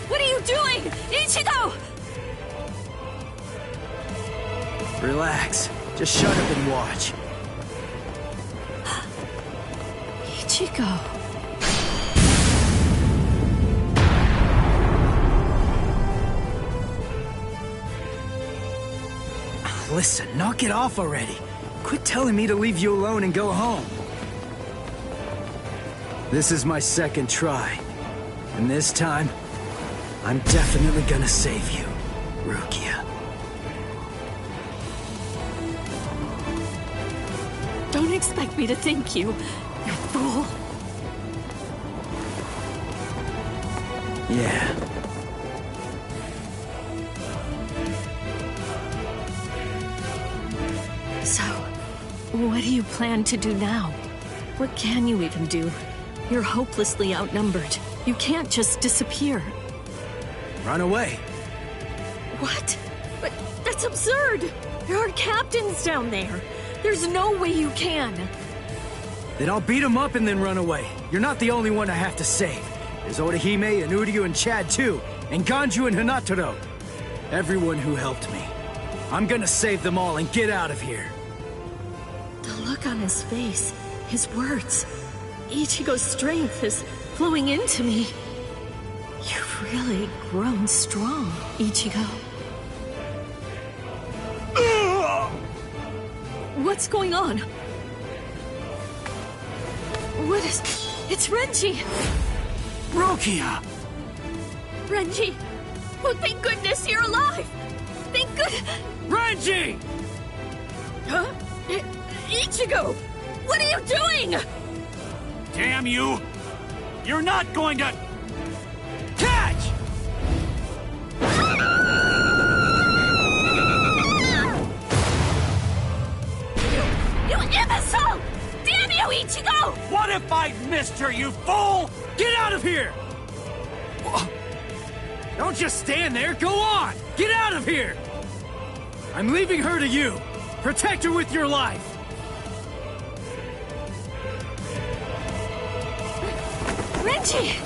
What are you doing? Ichigo! Relax. Just shut up and watch. Ichigo. Listen, knock it off already. Quit telling me to leave you alone and go home. This is my second try. And this time, I'm definitely gonna save you, Rukia. Don't expect me to thank you, you fool. Yeah. So, what do you plan to do now? What can you even do? You're hopelessly outnumbered. You can't just disappear. Run away. What? But that's absurd! There are captains down there. There's no way you can. Then I'll beat him up and then run away. You're not the only one I have to save. There's Orihime and Uryu and Chad too, and Ganju and Hanataro. Everyone who helped me. I'm gonna save them all and get out of here. The look on his face, his words. Ichigo's strength is flowing into me. You've really grown strong, Ichigo. What's going on? What is... It's Renji! Rukia! Renji! Oh, thank goodness you're alive! Thank good... Renji! Huh? Ichigo! What are you doing? Damn you! You're not going to... catch! You imbecile! Damn you, Ichigo! What if I missed her, you fool? Get out of here! Don't just stand there, go on! Get out of here! I'm leaving her to you. Protect her with your life. Renji!